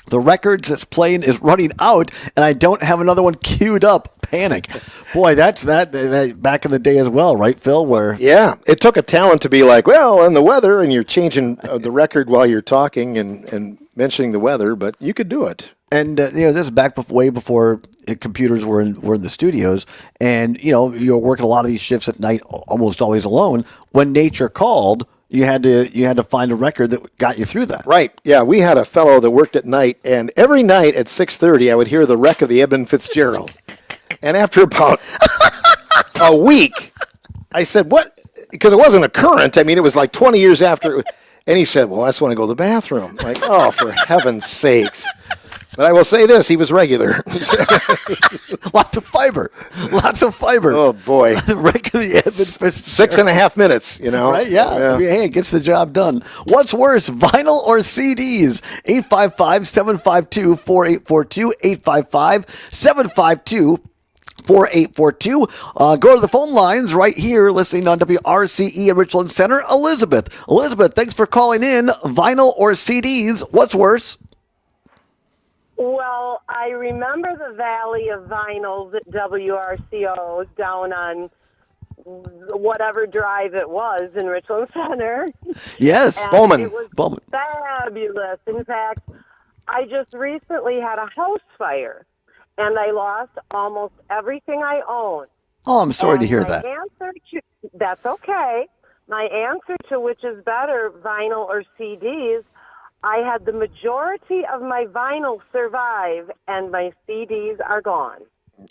The records that's playing is running out, and I don't have another one queued up. Panic. Boy, that's that back in the day as well, right, Phil? Where Yeah, it took a talent to be like, well, and the weather, and you're changing the record while you're talking and mentioning the weather, but you could do it. And this is back way before computers were in the studios, and you're working a lot of these shifts at night, almost always alone. When nature called, you had to find a record that got you through that. Right. Yeah, we had a fellow that worked at night, and every night at 6:30, I would hear the wreck of the Edmund Fitzgerald. And after about a week, I said, "What?" Because it wasn't a current. I mean, it was like 20 years after. And he said, "Well, that's when I go to the bathroom." Like, oh, for heaven's sakes. But I will say this, he was regular. Lots of fiber. Oh, boy. The wreck of the Edmund Fitzgerald. 6.5 minutes, Right, yeah. I mean, hey, it gets the job done. What's worse, vinyl or CDs? 855-752-4842, 855-752-4842. Go to the phone lines right here, listening on WRCE in Richland Center. Elizabeth, thanks for calling in. Vinyl or CDs? What's worse? Well, I remember the Valley of Vinyls at WRCO down on whatever drive it was in Richland Center. Yes, And Bowman. It was fabulous. In fact, I just recently had a house fire, and I lost almost everything I own. Oh, I'm sorry to hear that. That's okay. My answer to which is better, vinyl or CDs, I had the majority of my vinyl survive, and my CDs are gone.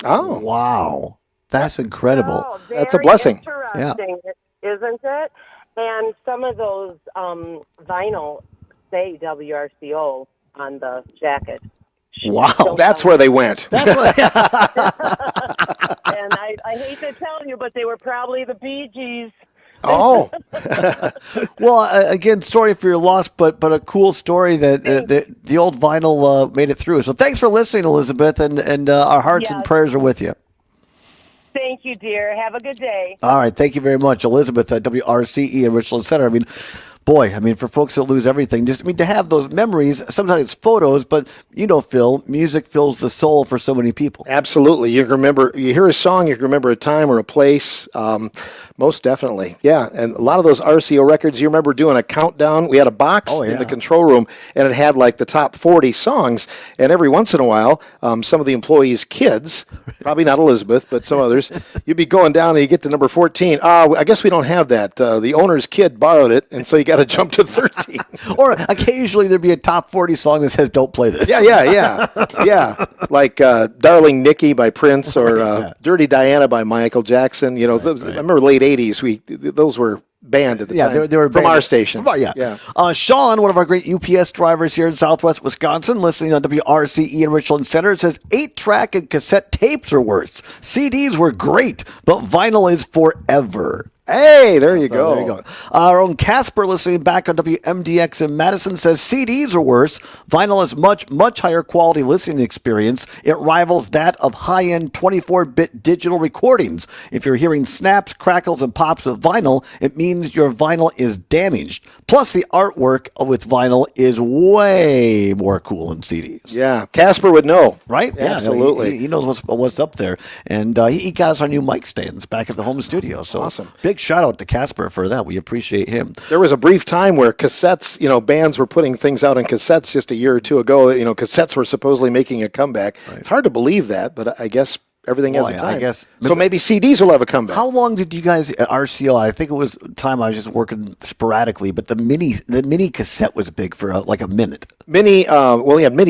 Oh. Wow. That's incredible. Oh, that's a blessing. Interesting, isn't it? And some of those vinyl say WRCO on the jacket. Wow. That's where they went. And I hate to tell you, but they were probably the Bee Gees. Oh. Well, again, sorry for your loss, but a cool story that the old vinyl made it through. So thanks for listening, Elizabeth, and our hearts and prayers are with you. Thank you, dear. Have a good day. All right. Thank you very much, Elizabeth at WRCE in Richland Center. I mean, for folks that lose everything, to have those memories, sometimes it's photos, but Phil, music fills the soul for so many people. Absolutely. You hear a song, you can remember a time or a place. Most definitely. Yeah. And a lot of those RCO records, you remember doing a countdown. We had a box in the control room, and it had like the top 40 songs. And every once in a while, some of the employees' kids, probably not Elizabeth, but some others, you'd be going down and you get to number 14. I guess we don't have that. The owner's kid borrowed it, and so you got got to jump to 13. Or occasionally there'd be a top 40 song that says, don't play this. Yeah. Like Darling Nikki by Prince or Dirty Diana by Michael Jackson. You know, I remember late 80s, those were banned at the time. They were from banned. our station. Yeah. Sean, one of our great UPS drivers here in Southwest Wisconsin, listening on WRCE in Richland Center, says 8-track and cassette tapes are worse. CDs were great, but vinyl is forever. Hey, there you go. There you go. Our own Casper, listening back on WMDX in Madison, says CDs are worse. Vinyl is much higher quality listening experience. It rivals that of high-end 24-bit digital recordings. If you're hearing snaps, crackles, and pops with vinyl, it means your vinyl is damaged. Plus, the artwork with vinyl is way more cool than CDs. Yeah, Casper would know. Right? Yeah, absolutely. He knows what's up there. And he got us our new mic stands back at the home studio. So awesome. Big shout out to Casper for that. We appreciate him. There was a brief time where cassettes, bands were putting things out on cassettes just a year or two ago. Cassettes were supposedly making a comeback. Right. It's hard to believe that, but I guess everything has a time. I guess. So maybe CDs will have a comeback. How long did you guys at RCO? I think it was time I was just working sporadically, but the mini cassette was big for like a minute. Mini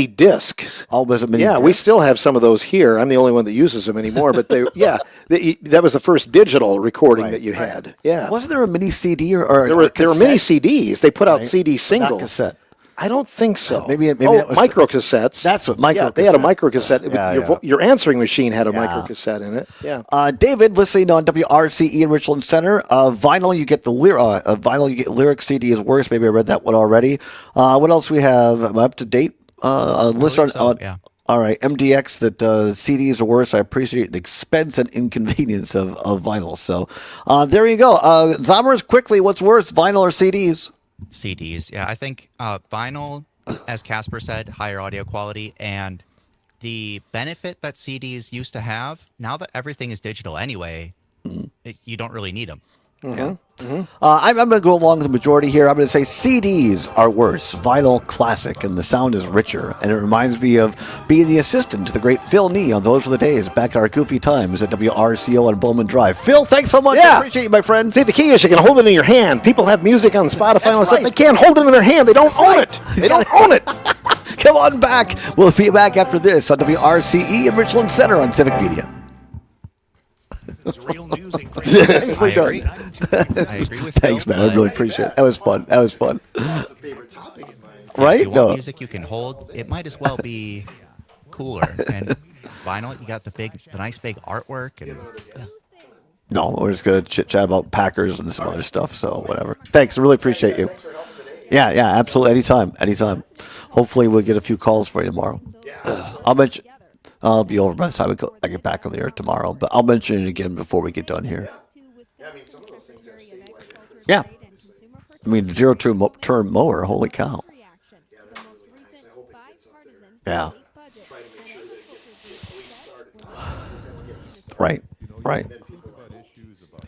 discs. Oh, was it mini? Yeah, discs? we still have some of those here. I'm the only one that uses them anymore, but that was the first digital recording that you had. Yeah. Wasn't there a mini CD or there were mini CDs? They put out CD singles. Not cassette. I don't think so. Maybe that was micro cassettes. That's what micro. Yeah, they had a micro cassette. Yeah, your answering machine had a micro cassette in it. Yeah. David, listening on WRCE in Richland Center. Vinyl, you get lyric CD is worse. Maybe I read that one already. What else we have? Am I up to date? List on. All right, MDX, that CDs are worse. I appreciate the expense and inconvenience of vinyl. So there you go. Zommers, quickly, what's worse, vinyl or CDs? CDs. Yeah, I think vinyl, as Casper said, higher audio quality, and the benefit that CDs used to have, now that everything is digital anyway, you don't really need them. I'm going to go along with the majority here. I'm going to say CDs are worse. Vinyl classic, and the sound is richer. And it reminds me of being the assistant to the great Phil Nee on Those Were the Days back at our goofy times at WRCO on Bowman Drive. Phil, thanks so much. I appreciate you, my friend. See, the key is you can hold it in your hand. People have music on Spotify and stuff. They can't hold it in their hand. They don't own it. They don't own it. Come on back. We'll be back after this on WRCE in Richland Center on Civic Media. Real news and I agree. I agree with Thanks, Phil, man. I really appreciate it. That was fun. That's a favorite topic in my If you want music you can hold, it might as well be cooler. And vinyl, you got the nice big artwork. And, No, we're just going to chit-chat about Packers and some other stuff, so whatever. Thanks. I really appreciate you. Yeah, absolutely. Anytime. Hopefully we'll get a few calls for you tomorrow. I'll be over by the time I get back on the air tomorrow, but I'll mention it again before we get done here. Yeah. I mean, zero-turn mower, holy cow. Yeah. Right.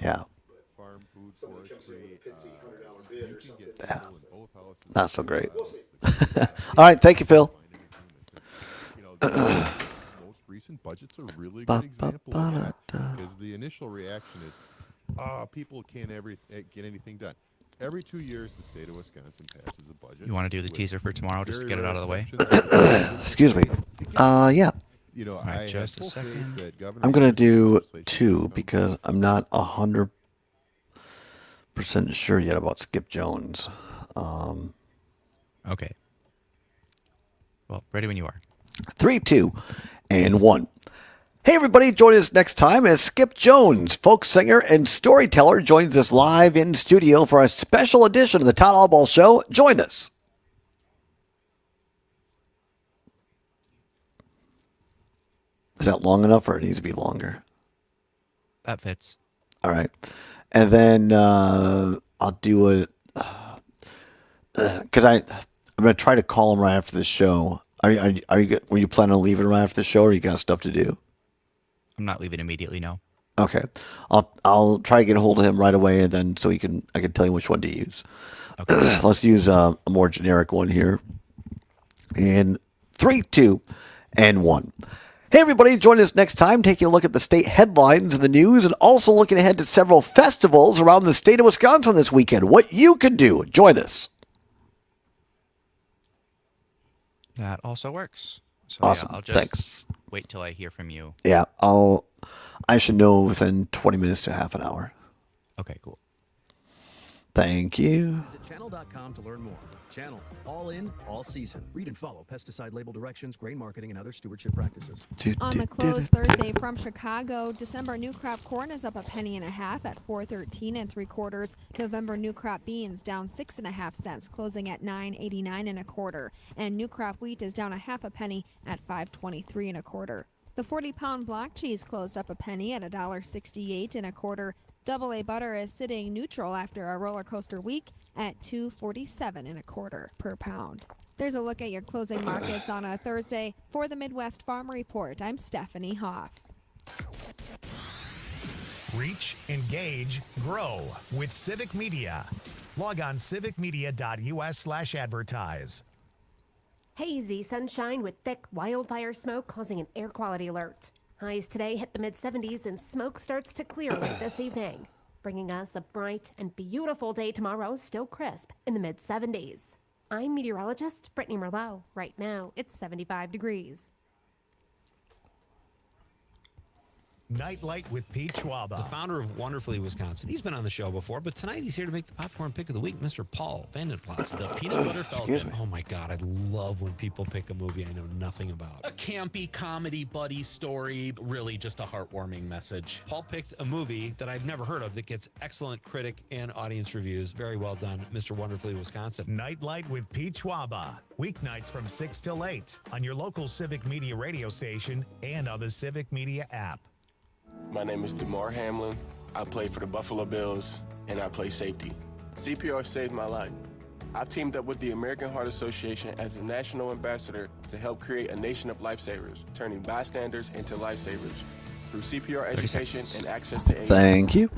Yeah. Yeah. Not so great. All right, thank you, Phil. Recent budgets are really good example of that, because the initial reaction is, people can't get anything done. Every 2 years, the state of Wisconsin passes a budget. You want to do the teaser for tomorrow, just to get it out of the way? Excuse me. Yeah. Right, just a second. I'm going to do 2 because I'm not 100% sure yet about Skip Jones. Okay. Well, ready when you are. 3, 2, and 1. Hey, everybody, join us next time as Skip Jones, folk singer and storyteller, joins us live in studio for a special edition of the Todd Allbaugh Show. Join us. Is that long enough, or it needs to be longer? That fits. All right. And then I'll do it because I'm going to try to call him right after the show. Were you planning on leaving right after the show, or you got stuff to do? I'm not leaving immediately, no. Okay. I'll try to get a hold of him right away, and then I can tell you which one to use. Okay. Let's use a more generic one here. In 3, 2, and 1. Hey, everybody, join us next time, taking a look at the state headlines in the news and also looking ahead to several festivals around the state of Wisconsin this weekend. What you can do. Join us. That also works. So Awesome. yeah, I'll just Thanks. wait till I hear from you. Yeah, I should know within 20 minutes to half an hour. Okay, cool. Thank you. Visit channel.com to learn more. Channel, all in, all season. Read and follow pesticide label directions, grain marketing, and other stewardship practices. On the close Thursday from Chicago, December new crop corn is up a penny and a half at $4.13 3/4. November new crop beans down 6.5 cents, closing at $9.89 1/4. And new crop wheat is down a half a penny at $5.23 1/4. The 40-pound block cheese closed up a penny at $1.68 1/4. Double A butter is sitting neutral after a roller coaster week at $2.47 1/4 per pound. There's a look at your closing markets on a Thursday. For the Midwest Farm Report, I'm Stephanie Hoff. Reach, engage, grow with Civic Media. Log on civicmedia.us/advertise. Hazy sunshine with thick wildfire smoke causing an air quality alert. Highs today hit the mid-70s and smoke starts to clear late this evening, bringing us a bright and beautiful day tomorrow, still crisp in the mid-70s. I'm meteorologist Brittany Merlot. Right now, it's 75 degrees. Nightlight with Pete Schwaba. The founder of Wonderfully Wisconsin. He's been on the show before, but tonight he's here to make the popcorn pick of the week, Mr. Paul Vandenplas, the peanut butter Falcon. Oh my God, I love when people pick a movie I know nothing about. A campy comedy buddy story, really just a heartwarming message. Paul picked a movie that I've never heard of that gets excellent critic and audience reviews. Very well done, Mr. Wonderfully Wisconsin. Nightlight with Pete Schwaba. Weeknights from 6 till 8 on your local Civic Media radio station and on the Civic Media app. My name is DeMar Hamlin. I play for the Buffalo Bills, and I play safety. CPR saved my life. I've teamed up with the American Heart Association as a national ambassador to help create a nation of lifesavers, turning bystanders into lifesavers through CPR education and access to aid. Thank you.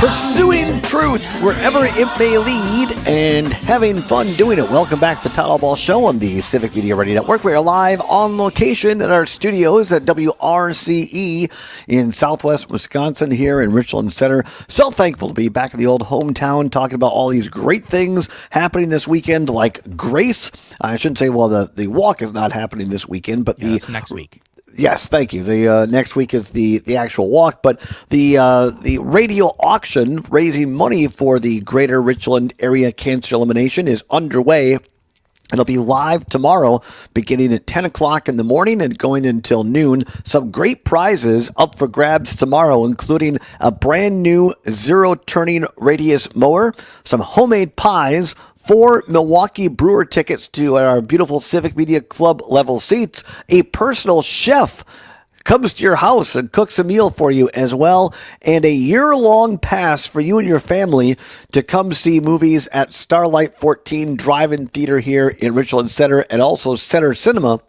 Pursuing truth wherever it may lead and having fun doing it. Welcome back to the Todd Allbaugh Show on the Civic Media Radio Network. We are live on location at our studios at WRCE in Southwest Wisconsin here in Richland Center. So thankful to be back in the old hometown talking about all these great things happening this weekend, like Grace. I shouldn't say, well, the walk is not happening this weekend, but It's next week. Yes, thank you. The next week is the actual walk, but the radio auction raising money for the Greater Richland Area Cancer Elimination is underway. It'll be live tomorrow, beginning at 10 o'clock in the morning and going until noon. Some great prizes up for grabs tomorrow, including a brand new zero-turning radius mower, some homemade pies, 4 Milwaukee Brewer tickets to our beautiful Civic Media Club level seats, a personal chef comes to your house and cooks a meal for you as well, and a year-long pass for you and your family to come see movies at Starlight 14 Drive-In Theater here in Richland Center, and also Center Cinema,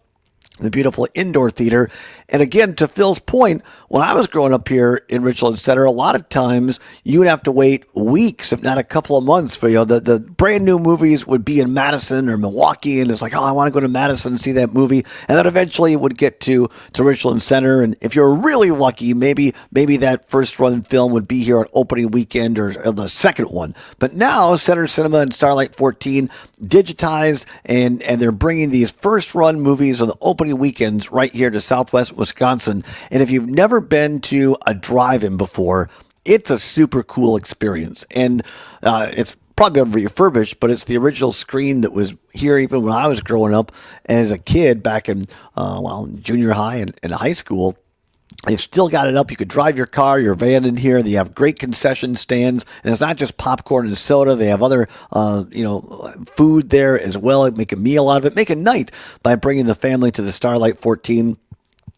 the beautiful indoor theater. And again, to Phil's point, when I was growing up here in Richland Center, a lot of times you would have to wait weeks, if not a couple of months, for the brand new movies would be in Madison or Milwaukee, and it's like, oh, I want to go to Madison and see that movie, and then eventually it would get to Richland Center, and if you're really lucky, maybe that first run film would be here on opening weekend or the second one. But now Center Cinema and Starlight 14 digitized, and they're bringing these first run movies on the opening weekends right here to Southwest Wisconsin. And if you've never been to a drive-in before, it's a super cool experience. And it's probably been refurbished, but it's the original screen that was here even when I was growing up as a kid back in junior high and high school. They've still got it up. You could drive your car, your van in here. They have great concession stands, and it's not just popcorn and soda. They have other, food there as well. Make a meal out of it. Make a night by bringing the family to the Starlight 14.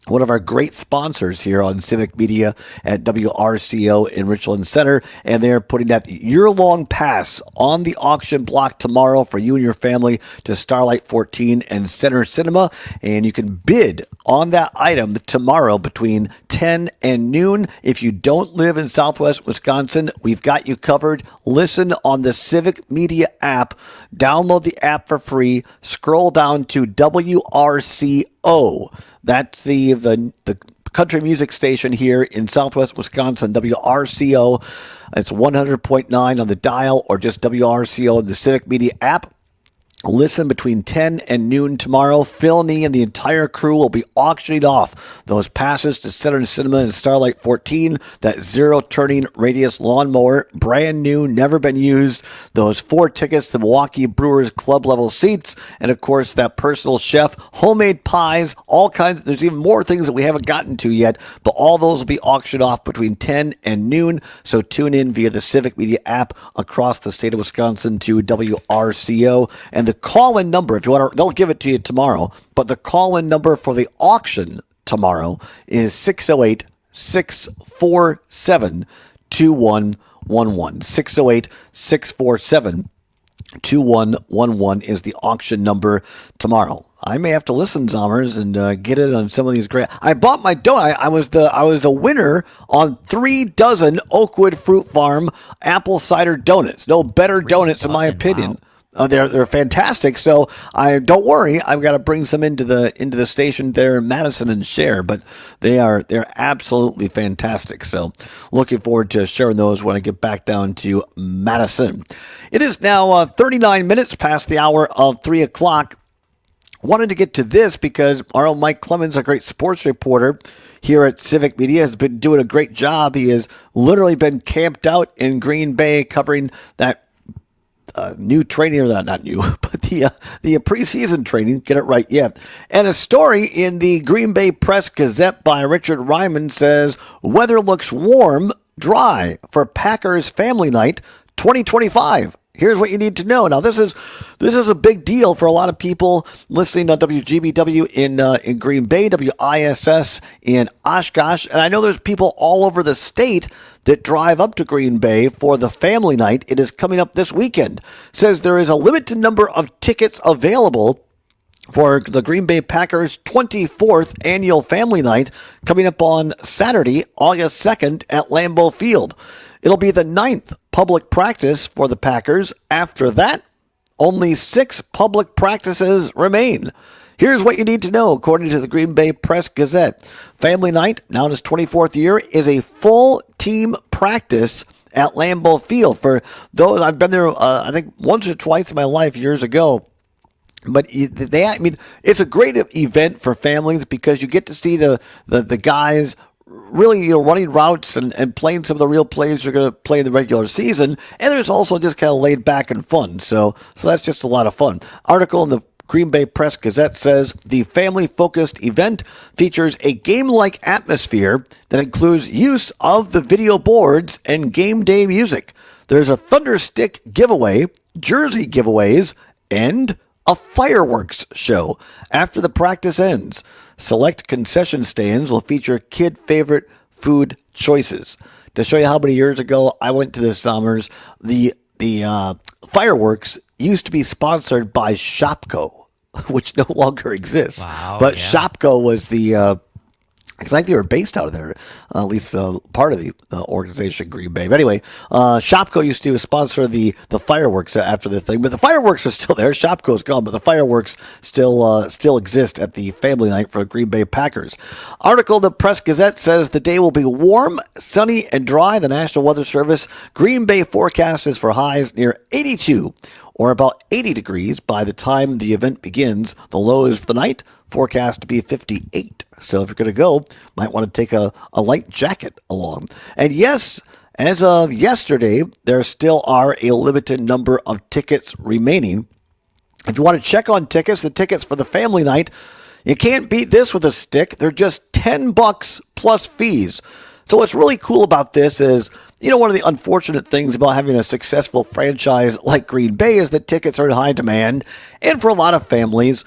One of our great sponsors here on Civic Media at WRCO in Richland Center, and they're putting that year-long pass on the auction block tomorrow for you and your family to Starlight 14 and Center Cinema, and you can bid on that item tomorrow between 10 and noon. If you don't live in Southwest Wisconsin, we've got you covered. Listen on the Civic Media app. Download the app for free. Scroll down to WRCO. That's the country music station here in Southwest Wisconsin, WRCO. It's 100.9 on the dial or just WRCO in the Civic Media app. Listen between 10 and noon tomorrow. Phil Nee and the entire crew will be auctioning off those passes to Center Cinema and Starlight 14, that zero-turning radius lawnmower, brand new, never been used, those 4 tickets to Milwaukee Brewers club-level seats, and, of course, that personal chef, homemade pies, all kinds. There's even more things that we haven't gotten to yet, but all those will be auctioned off between 10 and noon, so tune in via the Civic Media app across the state of Wisconsin to WRCO. And the call-in number, if you want to, they'll give it to you tomorrow, but the call-in number for the auction tomorrow is 608-647-2111. 608-647-2111 is the auction number tomorrow. I may have to listen, Zommers, and get it on some of these great. I bought my donut. I was a winner on 3 dozen Oakwood Fruit Farm apple cider donuts. No better donuts, in my opinion. Wow. They're fantastic. So don't worry. I've got to bring some into the station there in Madison and share. But they're absolutely fantastic. So looking forward to sharing those when I get back down to Madison. It is now 39 minutes past the hour of 3 o'clock. Wanted to get to this because our own Mike Clemens, a great sports reporter here at Civic Media, has been doing a great job. He has literally been camped out in Green Bay covering that new training, or not new, but the preseason training. Get it right, yeah. And a story in the Green Bay Press-Gazette by Richard Ryman says, weather looks warm, dry for Packers Family Night 2025. Here's what you need to know. Now, this is a big deal for a lot of people listening on WGBW in Green Bay, WISS in Oshkosh, and I know there's people all over the state that drive up to Green Bay for the family night. It is coming up this weekend. It says there is a limited number of tickets available for the Green Bay Packers' 24th annual family night coming up on Saturday, August 2nd at Lambeau Field. It'll be the 9th public practice for the Packers. After that, only 6 public practices remain. Here's what you need to know, according to the Green Bay Press-Gazette. Family Night, now in its 24th year, is a full team practice at Lambeau Field. For those, I've been there, I think, once or twice in my life years ago. But it's a great event for families because you get to see the guys really, running routes and playing some of the real plays you're going to play in the regular season. And there's also just kind of laid back and fun. So that's just a lot of fun. Article in the Green Bay Press-Gazette says the family-focused event features a game-like atmosphere that includes use of the video boards and game day music. There's a Thunderstick giveaway, jersey giveaways, and a fireworks show after the practice ends. Select concession stands will feature kid-favorite food choices. To show you how many years ago I went to the Summers, the fireworks used to be sponsored by Shopko, which no longer exists. Wow, but yeah. Shopko was the... I think they were based out of there, at least part of the organization, Green Bay. But anyway, Shopko used to sponsor the fireworks after the thing, but the fireworks are still there. Shopko's gone, but the fireworks still exist at the family night for Green Bay Packers. Article in the Press-Gazette says the day will be warm, sunny, and dry. The National Weather Service Green Bay forecast is for highs near 82 or about 80 degrees by the time the event begins. The lows for the night forecast to be 58. So if you're going to go, might want to take a light jacket along. And yes, as of yesterday, there still are a limited number of tickets remaining. If you want to check on tickets, the tickets for the family night, you can't beat this with a stick. They're just $10 plus fees. So what's really cool about this is, one of the unfortunate things about having a successful franchise like Green Bay is that tickets are in high demand. And for a lot of families,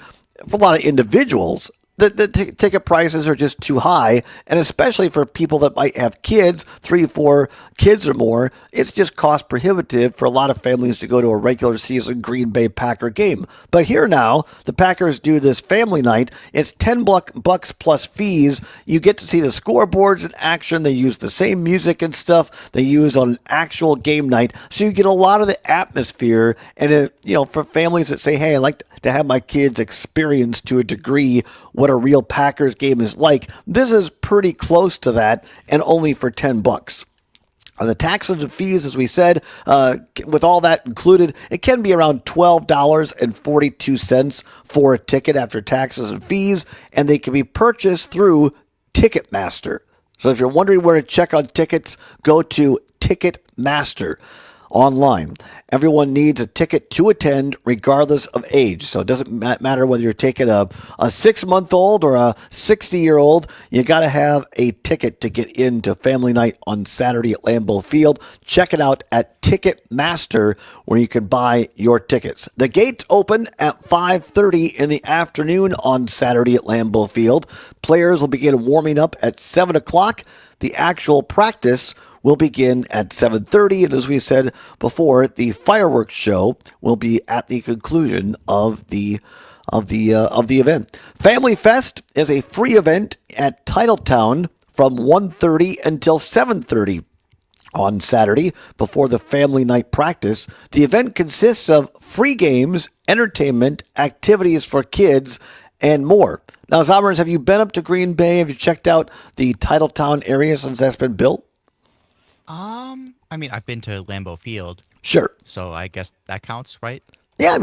for a lot of individuals, the ticket prices are just too high, and especially for people that might have kids, 3, 4 kids or more, it's just cost prohibitive for a lot of families to go to a regular season Green Bay Packer game. But here now, the Packers do this family night. It's $10 plus fees. You get to see the scoreboards in action. They use the same music and stuff they use on an actual game night, so you get a lot of the atmosphere. And for families that say, "Hey, I like to have my kids experience to a degree what a real Packers game is like," this is pretty close to that, and only for $10. The taxes and fees, as we said, with all that included, it can be around $12.42 for a ticket after taxes and fees, and they can be purchased through Ticketmaster. So if you're wondering where to check on tickets, go to Ticketmaster online. Everyone needs a ticket to attend regardless of age. So it doesn't matter whether you're taking a 6-month-old or a 60-year-old. You got to have a ticket to get into family night on Saturday at Lambeau Field. Check it out at Ticketmaster where you can buy your tickets. The gates open at 5:30 in the afternoon on Saturday at Lambeau Field. Players will begin warming up at 7 o'clock. The actual practice will begin at 7:30, and as we said before, the fireworks show will be at the conclusion of the event. Family Fest is a free event at Titletown from 1:30 until 7:30 on Saturday before the family night practice. The event consists of free games, entertainment, activities for kids, and more. Now, Zommers, have you been up to Green Bay? Have you checked out the Titletown area since that's been built? I've been to Lambeau Field. Sure. So I guess that counts, right? Yeah,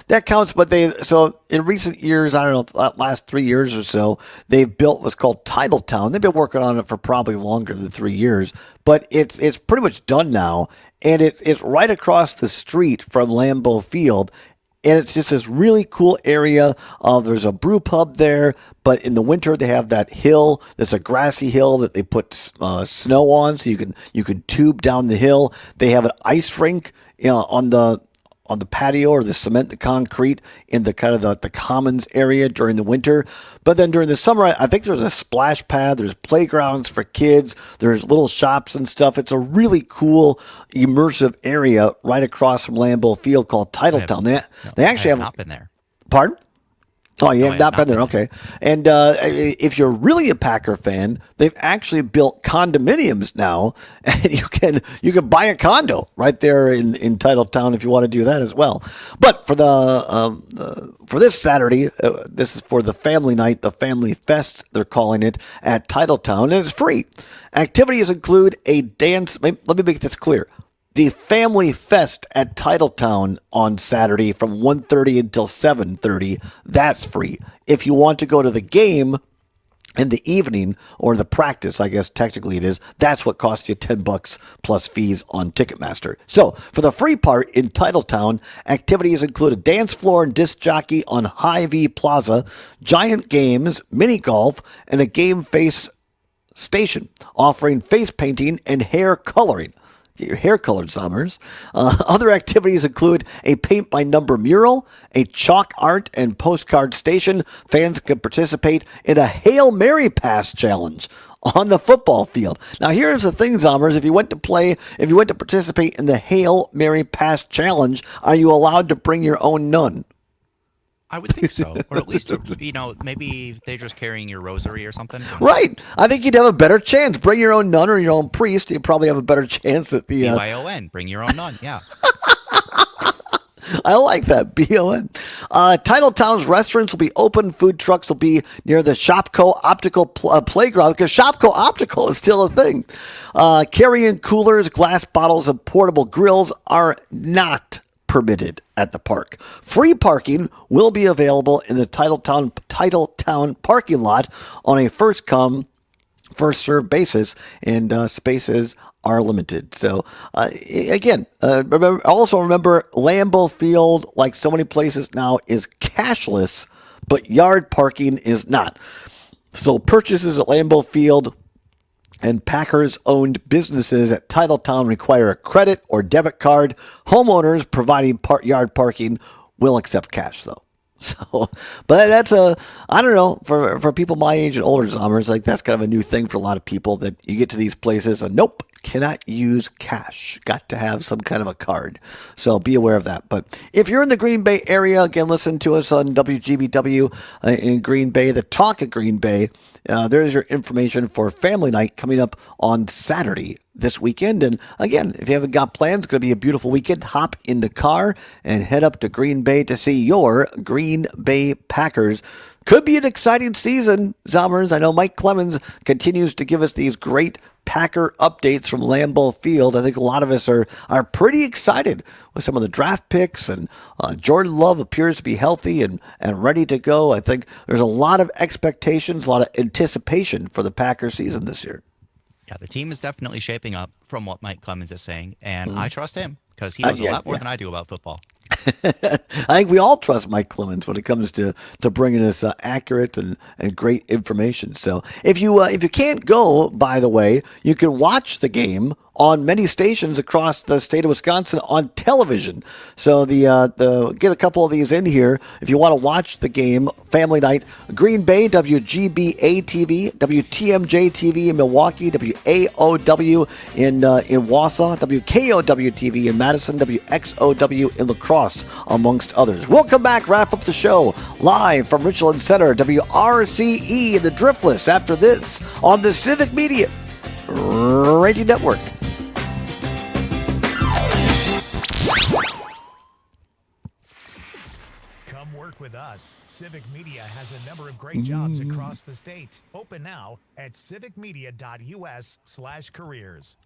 that counts, but so in recent years, I don't know, last 3 years or so, they've built what's called Titletown. They've been working on it for probably longer than 3 years, but it's pretty much done now, and it's right across the street from Lambeau Field. And it's just this really cool area. There's a brew pub there, but in the winter they have that hill. That's a grassy hill that they put snow on, so you can tube down the hill. They have an ice rink, on the patio or the cement, the concrete in the kind of the commons area during the winter. But then during the summer, I think there's a splash pad. There's playgrounds for kids. There's little shops and stuff. It's a really cool, immersive area right across from Lambeau Field called Titletown. They actually have not been there. Pardon? Oh, you have I not have been there. Okay. And if you're really a Packer fan, they've actually built condominiums now, and you can buy a condo right there in Titletown if you want to do that as well. But for for this Saturday, this is for the family night, the Family Fest, they're calling it, at Titletown, and it's free. Activities include a dance. Let me make this clear. The Family Fest at Titletown on Saturday from 1:30 until 7:30, that's free. If you want to go to the game in the evening, or the practice, I guess technically it is, that's what costs you $10 plus fees on Ticketmaster. So for the free part in Titletown, activities include a dance floor and disc jockey on Hy-Vee Plaza, giant games, mini golf, and a game face station offering face painting and hair coloring. Get your hair colored, Summers. Other activities include a paint-by-number mural, a chalk art and postcard station. Fans can participate in a Hail Mary Pass challenge on the football field. Now, here's the thing, Zommers. If you went to participate in the Hail Mary Pass challenge, are you allowed to bring your own nun? I would think so. Or at least, maybe they're just carrying your rosary or something. Right. I think you'd have a better chance. Bring your own nun or your own priest. You'd probably have a better chance at the... BYON. Bring your own nun. Yeah. I like that. BON. Titletown's restaurants will be open. Food trucks will be near the Shopko Optical Playground, because Shopko Optical is still a thing. Carry-in coolers, glass bottles, and portable grills are not permitted at the park. Free parking will be available in the Titletown parking lot on a first-come, first-served basis, and spaces are limited. So, again, remember Lambeau Field, like so many places now, is cashless, but yard parking is not. So purchases at Lambeau Field And Packers-owned businesses at Titletown require a credit or debit card. Homeowners providing yard parking will accept cash, though. So, but I don't know, for people my age and older, Zommers, like that's kind of a new thing for a lot of people that you get to these places and nope, cannot use cash. Got to have some kind of a card. So be aware of that. But if you're in the Green Bay area, again, listen to us on WGBW in Green Bay, the Talk of Green Bay. There's your information for family night coming up on Saturday this weekend. And again, if you haven't got plans, it's going to be a beautiful weekend. Hop in the car and head up to Green Bay to see your Green Bay Packers. Could be an exciting season, Zommers. I know Mike Clemens continues to give us these great Packer updates from Lambeau Field. I think a lot of us are pretty excited with some of the draft picks, and Jordan Love appears to be healthy and ready to go. I think there's a lot of expectations, a lot of anticipation for the Packer season this year. Yeah, the team is definitely shaping up from what Mike Clemens is saying, and I trust him because he knows a lot more than I do about football. I think we all trust Mike Clemens when it comes to bringing us accurate and great information. So if you can't go, by the way, you can watch the game on many stations across the state of Wisconsin on television. So the get a couple of these in here if you want to watch the game. Family night, Green Bay, WGBA TV, WTMJ TV in Milwaukee, WAOW in Wausau, WKOW TV in Madison, WXOW in La Crosse, amongst others. We'll come back, wrap up the show live from Richland Center, WRCE in the Driftless after this on the Civic Media Radio Network. Come work with us. Civic Media has a number of great jobs across the state. Open now at civicmedia.us/careers.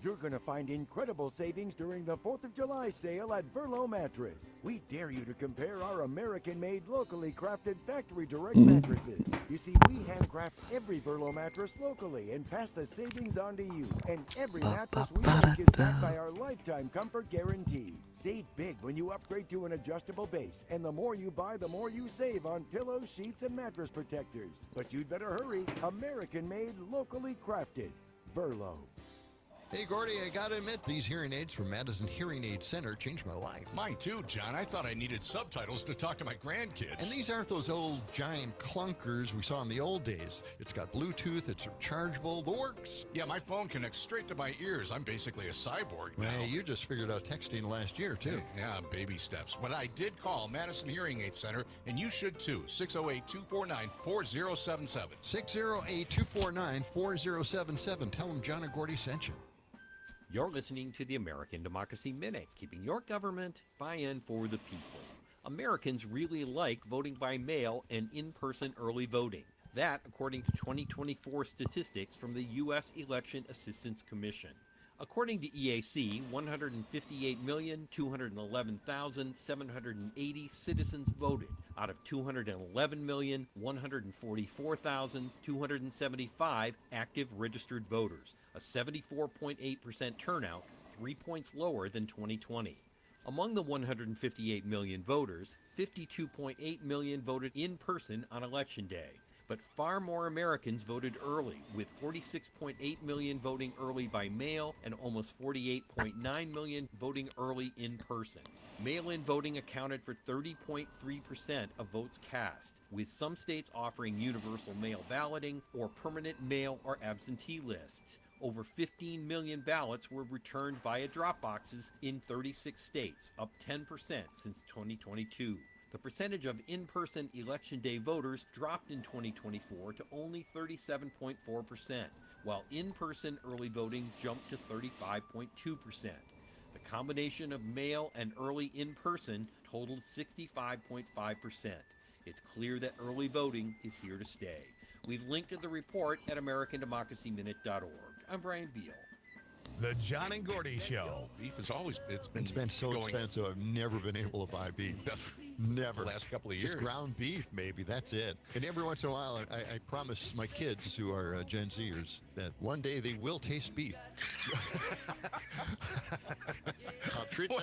You're going to find incredible savings during the 4th of July sale at Verlo Mattress. We dare you to compare our American-made, locally crafted factory direct mattresses. You see, we handcraft every Verlo mattress locally and pass the savings on to you. And every mattress we make is backed by our lifetime comfort guarantee. Save big when you upgrade to an adjustable base. And the more you buy, the more you save on pillows, sheets, and mattress protectors. But you'd better hurry. American-made, locally crafted. Verlo. Hey, Gordy, I gotta admit, these hearing aids from Madison Hearing Aid Center changed my life. Mine too, John. I thought I needed subtitles to talk to my grandkids. And these aren't those old giant clunkers we saw in the old days. It's got Bluetooth, it's rechargeable, the works. Yeah, my phone connects straight to my ears. I'm basically a cyborg now. Hey, you just figured out texting last year, too. Yeah, baby steps. But I did call Madison Hearing Aid Center, and you should too. 608-249-4077. 608-249-4077. Tell them John and Gordy sent you. You're listening to the American Democracy Minute, keeping your government buy-in for the people. Americans really like voting by mail and in-person early voting. That, according to 2024 statistics from the U.S. Election Assistance Commission. According to EAC, 158,211,780 citizens voted out of 211,144,275 active registered voters, a 74.8% turnout, 3 points lower than 2020. Among the 158 million voters, 52.8 million voted in person on Election Day. But far more Americans voted early, with 46.8 million voting early by mail and almost 48.9 million voting early in person. Mail-in voting accounted for 30.3% of votes cast, with some states offering universal mail balloting or permanent mail or absentee lists. Over 15 million ballots were returned via drop boxes in 36 states, up 10% since 2022. The percentage of in-person Election Day voters dropped in 2024 to only 37.4%, while in-person early voting jumped to 35.2%. The combination of mail and early in-person totaled 65.5%. It's clear that early voting is here to stay. We've linked to the report at AmericanDemocracyMinute.org. I'm Brian Beal. The John and Gordy Show. Beef is always, it's been so going expensive, I've never been able to buy beef. Never. The last couple of years. Just ground beef, maybe. That's it. And every once in a while, I promise my kids, who are Gen Zers, that one day they will taste beef. I'll treat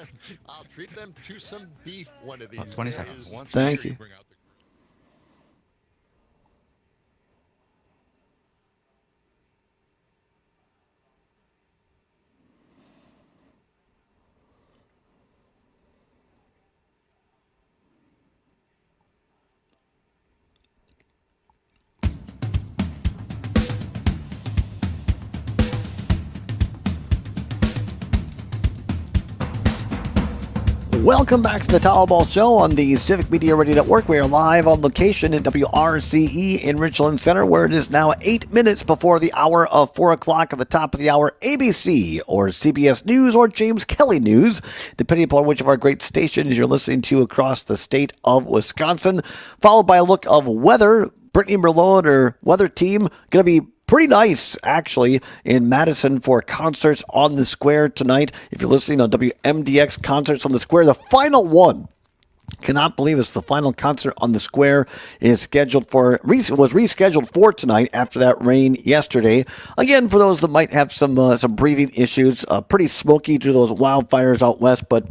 them to some beef one of these 20 days. seconds. Thank you. Welcome back to the Allbaugh Show on the Civic Media Radio Network. We are live on location in WRCE in Richland Center, where it is now 8 minutes before the hour of 4 o'clock. At the top of the hour, ABC or CBS News or James Kelly News, depending upon which of our great stations you're listening to across the state of Wisconsin. Followed by a look of weather. Brittany Merlot and her weather team going to be pretty nice, actually, in Madison for concerts on the square tonight. If you're listening on WMDX Concerts on the Square, the final one. Cannot believe it's the final concert on the square is scheduled for was rescheduled for tonight after that rain yesterday. Again, for those that might have some breathing issues, pretty smoky due to those wildfires out west, but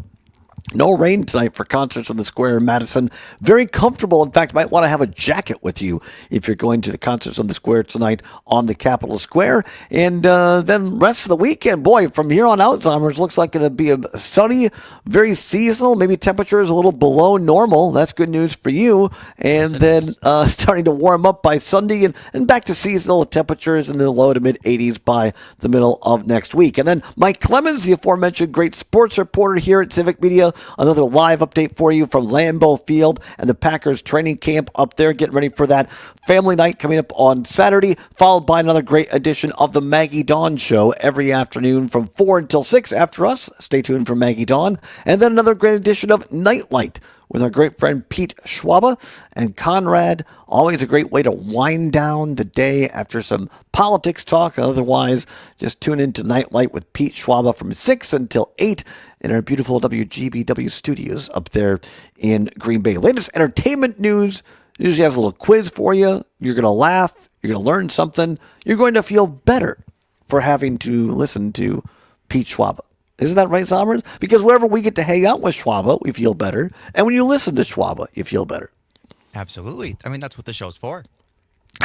no rain tonight for concerts on the square in Madison. Very comfortable. In fact, you might want to have a jacket with you if you're going to the concerts on the square tonight on the Capitol Square. And then rest of the weekend, boy, from here on out, Zommers, looks like it'll be a sunny, very seasonal, maybe temperatures a little below normal. That's good news for you. And then starting to warm up by Sunday and back to seasonal temperatures in the low to mid 80s by the middle of next week. And then Mike Clemens, the aforementioned great sports reporter here at Civic Media, another live update for you from Lambeau Field and the Packers training camp up there, getting ready for that family night coming up on Saturday, followed by another great edition of the Maggie Dawn Show every afternoon from 4 until 6 after us. Stay tuned for Maggie Dawn. And then another great edition of Nightlight with our great friend Pete Schwaba and Conrad. Always a great way to wind down the day after some politics talk. Otherwise, just tune in to Nightlight with Pete Schwaba from 6 until 8 in our beautiful WGBW studios up there in Green Bay. Latest entertainment news. Usually has a little quiz for you. You're going to laugh. You're going to learn something. You're going to feel better for having to listen to Pete Schwaba. Isn't that right, Sommers? Because wherever we get to hang out with Schwaba, we feel better. And when you listen to Schwaba, you feel better. Absolutely. I mean, that's what the show's for.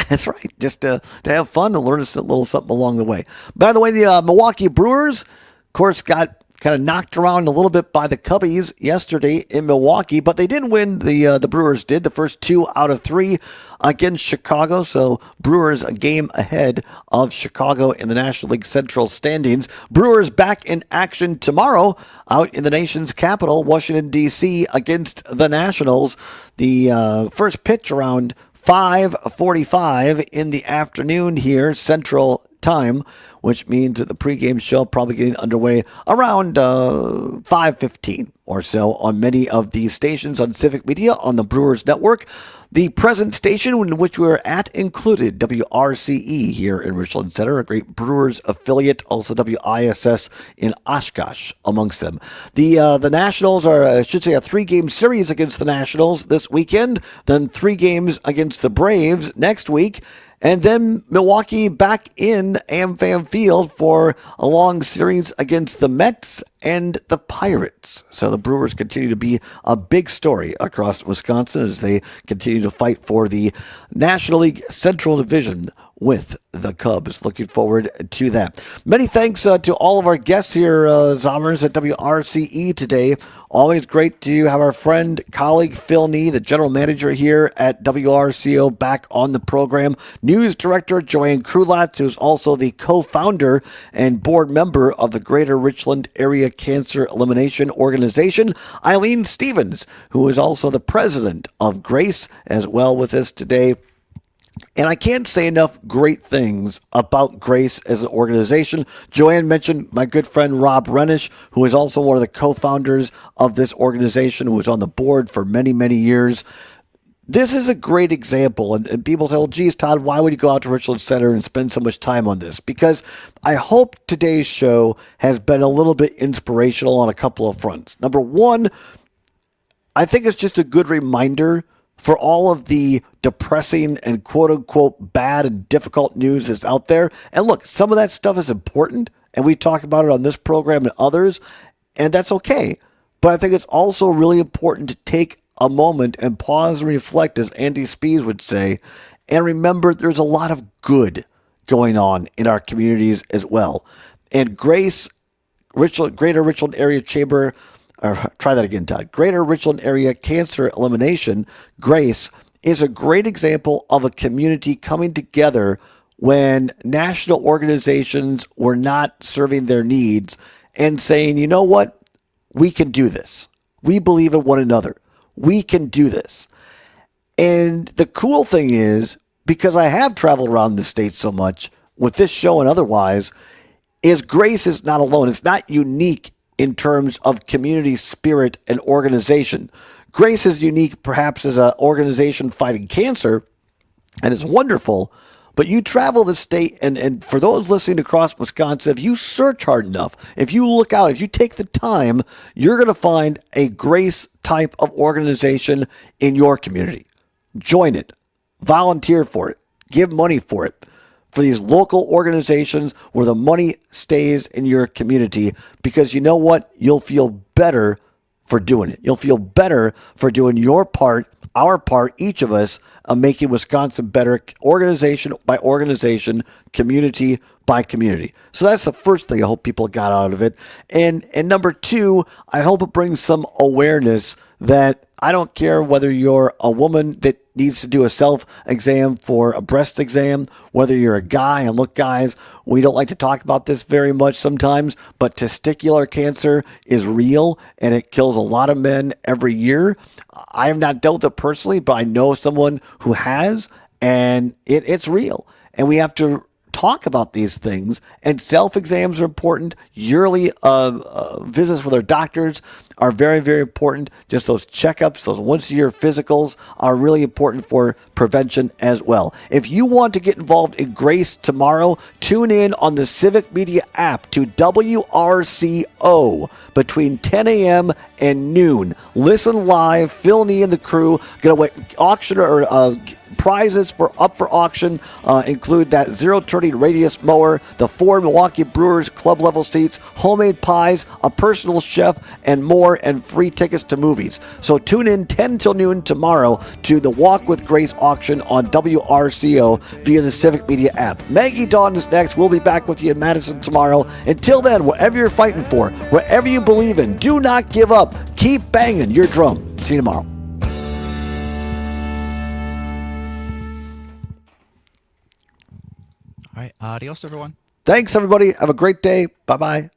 That's right. Just to have fun and learn a little something along the way. By the way, the Milwaukee Brewers, of course, got kind of knocked around a little bit by the Cubbies yesterday in Milwaukee, but they didn't win. The Brewers did the first 2 out of 3 against Chicago. So Brewers a game ahead of Chicago in the National League Central standings. Brewers back in action tomorrow out in the nation's capital, Washington, D.C. against the Nationals. The first pitch around 5:45 in the afternoon here, Central Time, which means that the pregame show probably getting underway around 5:15 or so on many of these stations on Civic Media on the Brewers Network. The present station in which we're at included WRCE here in Richland Center, a great Brewers affiliate, also WISS in Oshkosh amongst them. The Nationals are, I should say, a 3-game series against the Nationals this weekend, then 3 games against the Braves next week, and then Milwaukee back in AmFam Field for a long series against the Mets and the Pirates. So the Brewers continue to be a big story across Wisconsin as they continue to fight for the National League Central Division with the Cubs. Looking forward to that. Many thanks to all of our guests here, Zommers, at WRCE today. Always great to have our friend, colleague Phil Nee, the general manager here at WRCO, back on the program. News director Joanne Krulatz, who's also the co-founder and board member of the Greater Richland Area Cancer Elimination Organization. Eileen Stevens, who is also the president of GRACE, as well with us today. And I can't say enough great things about GRACE as an organization. Joanne mentioned my good friend Rob Renish, who is also one of the co-founders of this organization, who was on the board for many, many years. This is a great example. And people say, well, geez, Todd, why would you go out to Richland Center and spend so much time on this? Because I hope today's show has been a little bit inspirational on a couple of fronts. Number one, I think it's just a good reminder for all of the depressing and quote-unquote bad and difficult news that's out there. And look, some of that stuff is important, and we talk about it on this program and others, and that's okay. But I think it's also really important to take a moment and pause and reflect, as Andy Spees would say, and remember there's a lot of good going on in our communities as well. And GRACE, Greater Richland Area Chamber, try that again, Todd. Greater Richland Area Cancer Elimination, GRACE, is a great example of a community coming together when national organizations were not serving their needs and saying, you know what, we can do this. We believe in one another. We can do this. And the cool thing is, because I have traveled around the state so much with this show and otherwise, is Grace is not alone. It's not unique in terms of community spirit and organization. Grace is unique perhaps as an organization fighting cancer, and it's wonderful. But you travel the state, and for those listening across Wisconsin, if you search hard enough, if you look out, if you take the time, you're going to find a Grace type of organization in your community. Join it. Volunteer for it. Give money for it. For these local organizations where the money stays in your community, because you know what? You'll feel better for doing it. You'll feel better for doing your part, our part, each of us, of making Wisconsin better, organization by organization, community by community. So that's the first thing I hope people got out of it. And number two, I hope it brings some awareness that I don't care whether you're a woman that needs to do a self-exam for a breast exam, whether you're a guy, and look, guys, we don't like to talk about this very much sometimes, but testicular cancer is real, and it kills a lot of men every year. I have not dealt with it personally, but I know someone who has, and it's real. And we have to talk about these things, and self-exams are important. Yearly visits with our doctors are very, very important. Just those checkups, those once-a-year physicals are really important for prevention as well. If you want to get involved in Grace tomorrow, tune in on the Civic Media app to WRCO between 10 a.m. and noon. Listen live. Phil Nee and the crew going to auction or prizes up for auction include that zero-turning radius mower, the 4 Milwaukee Brewers club level seats, homemade pies, a personal chef, and more, and free tickets to movies. So tune in 10 till noon tomorrow to the Walk with Grace auction on WRCO via the Civic Media app. Maggie Dawn is next. We'll be back with you in Madison tomorrow. Until then, whatever you're fighting for, whatever you believe in, do not give up. Keep banging your drum. See you tomorrow. All right. Adios, everyone. Thanks, everybody. Have a great day. Bye-bye.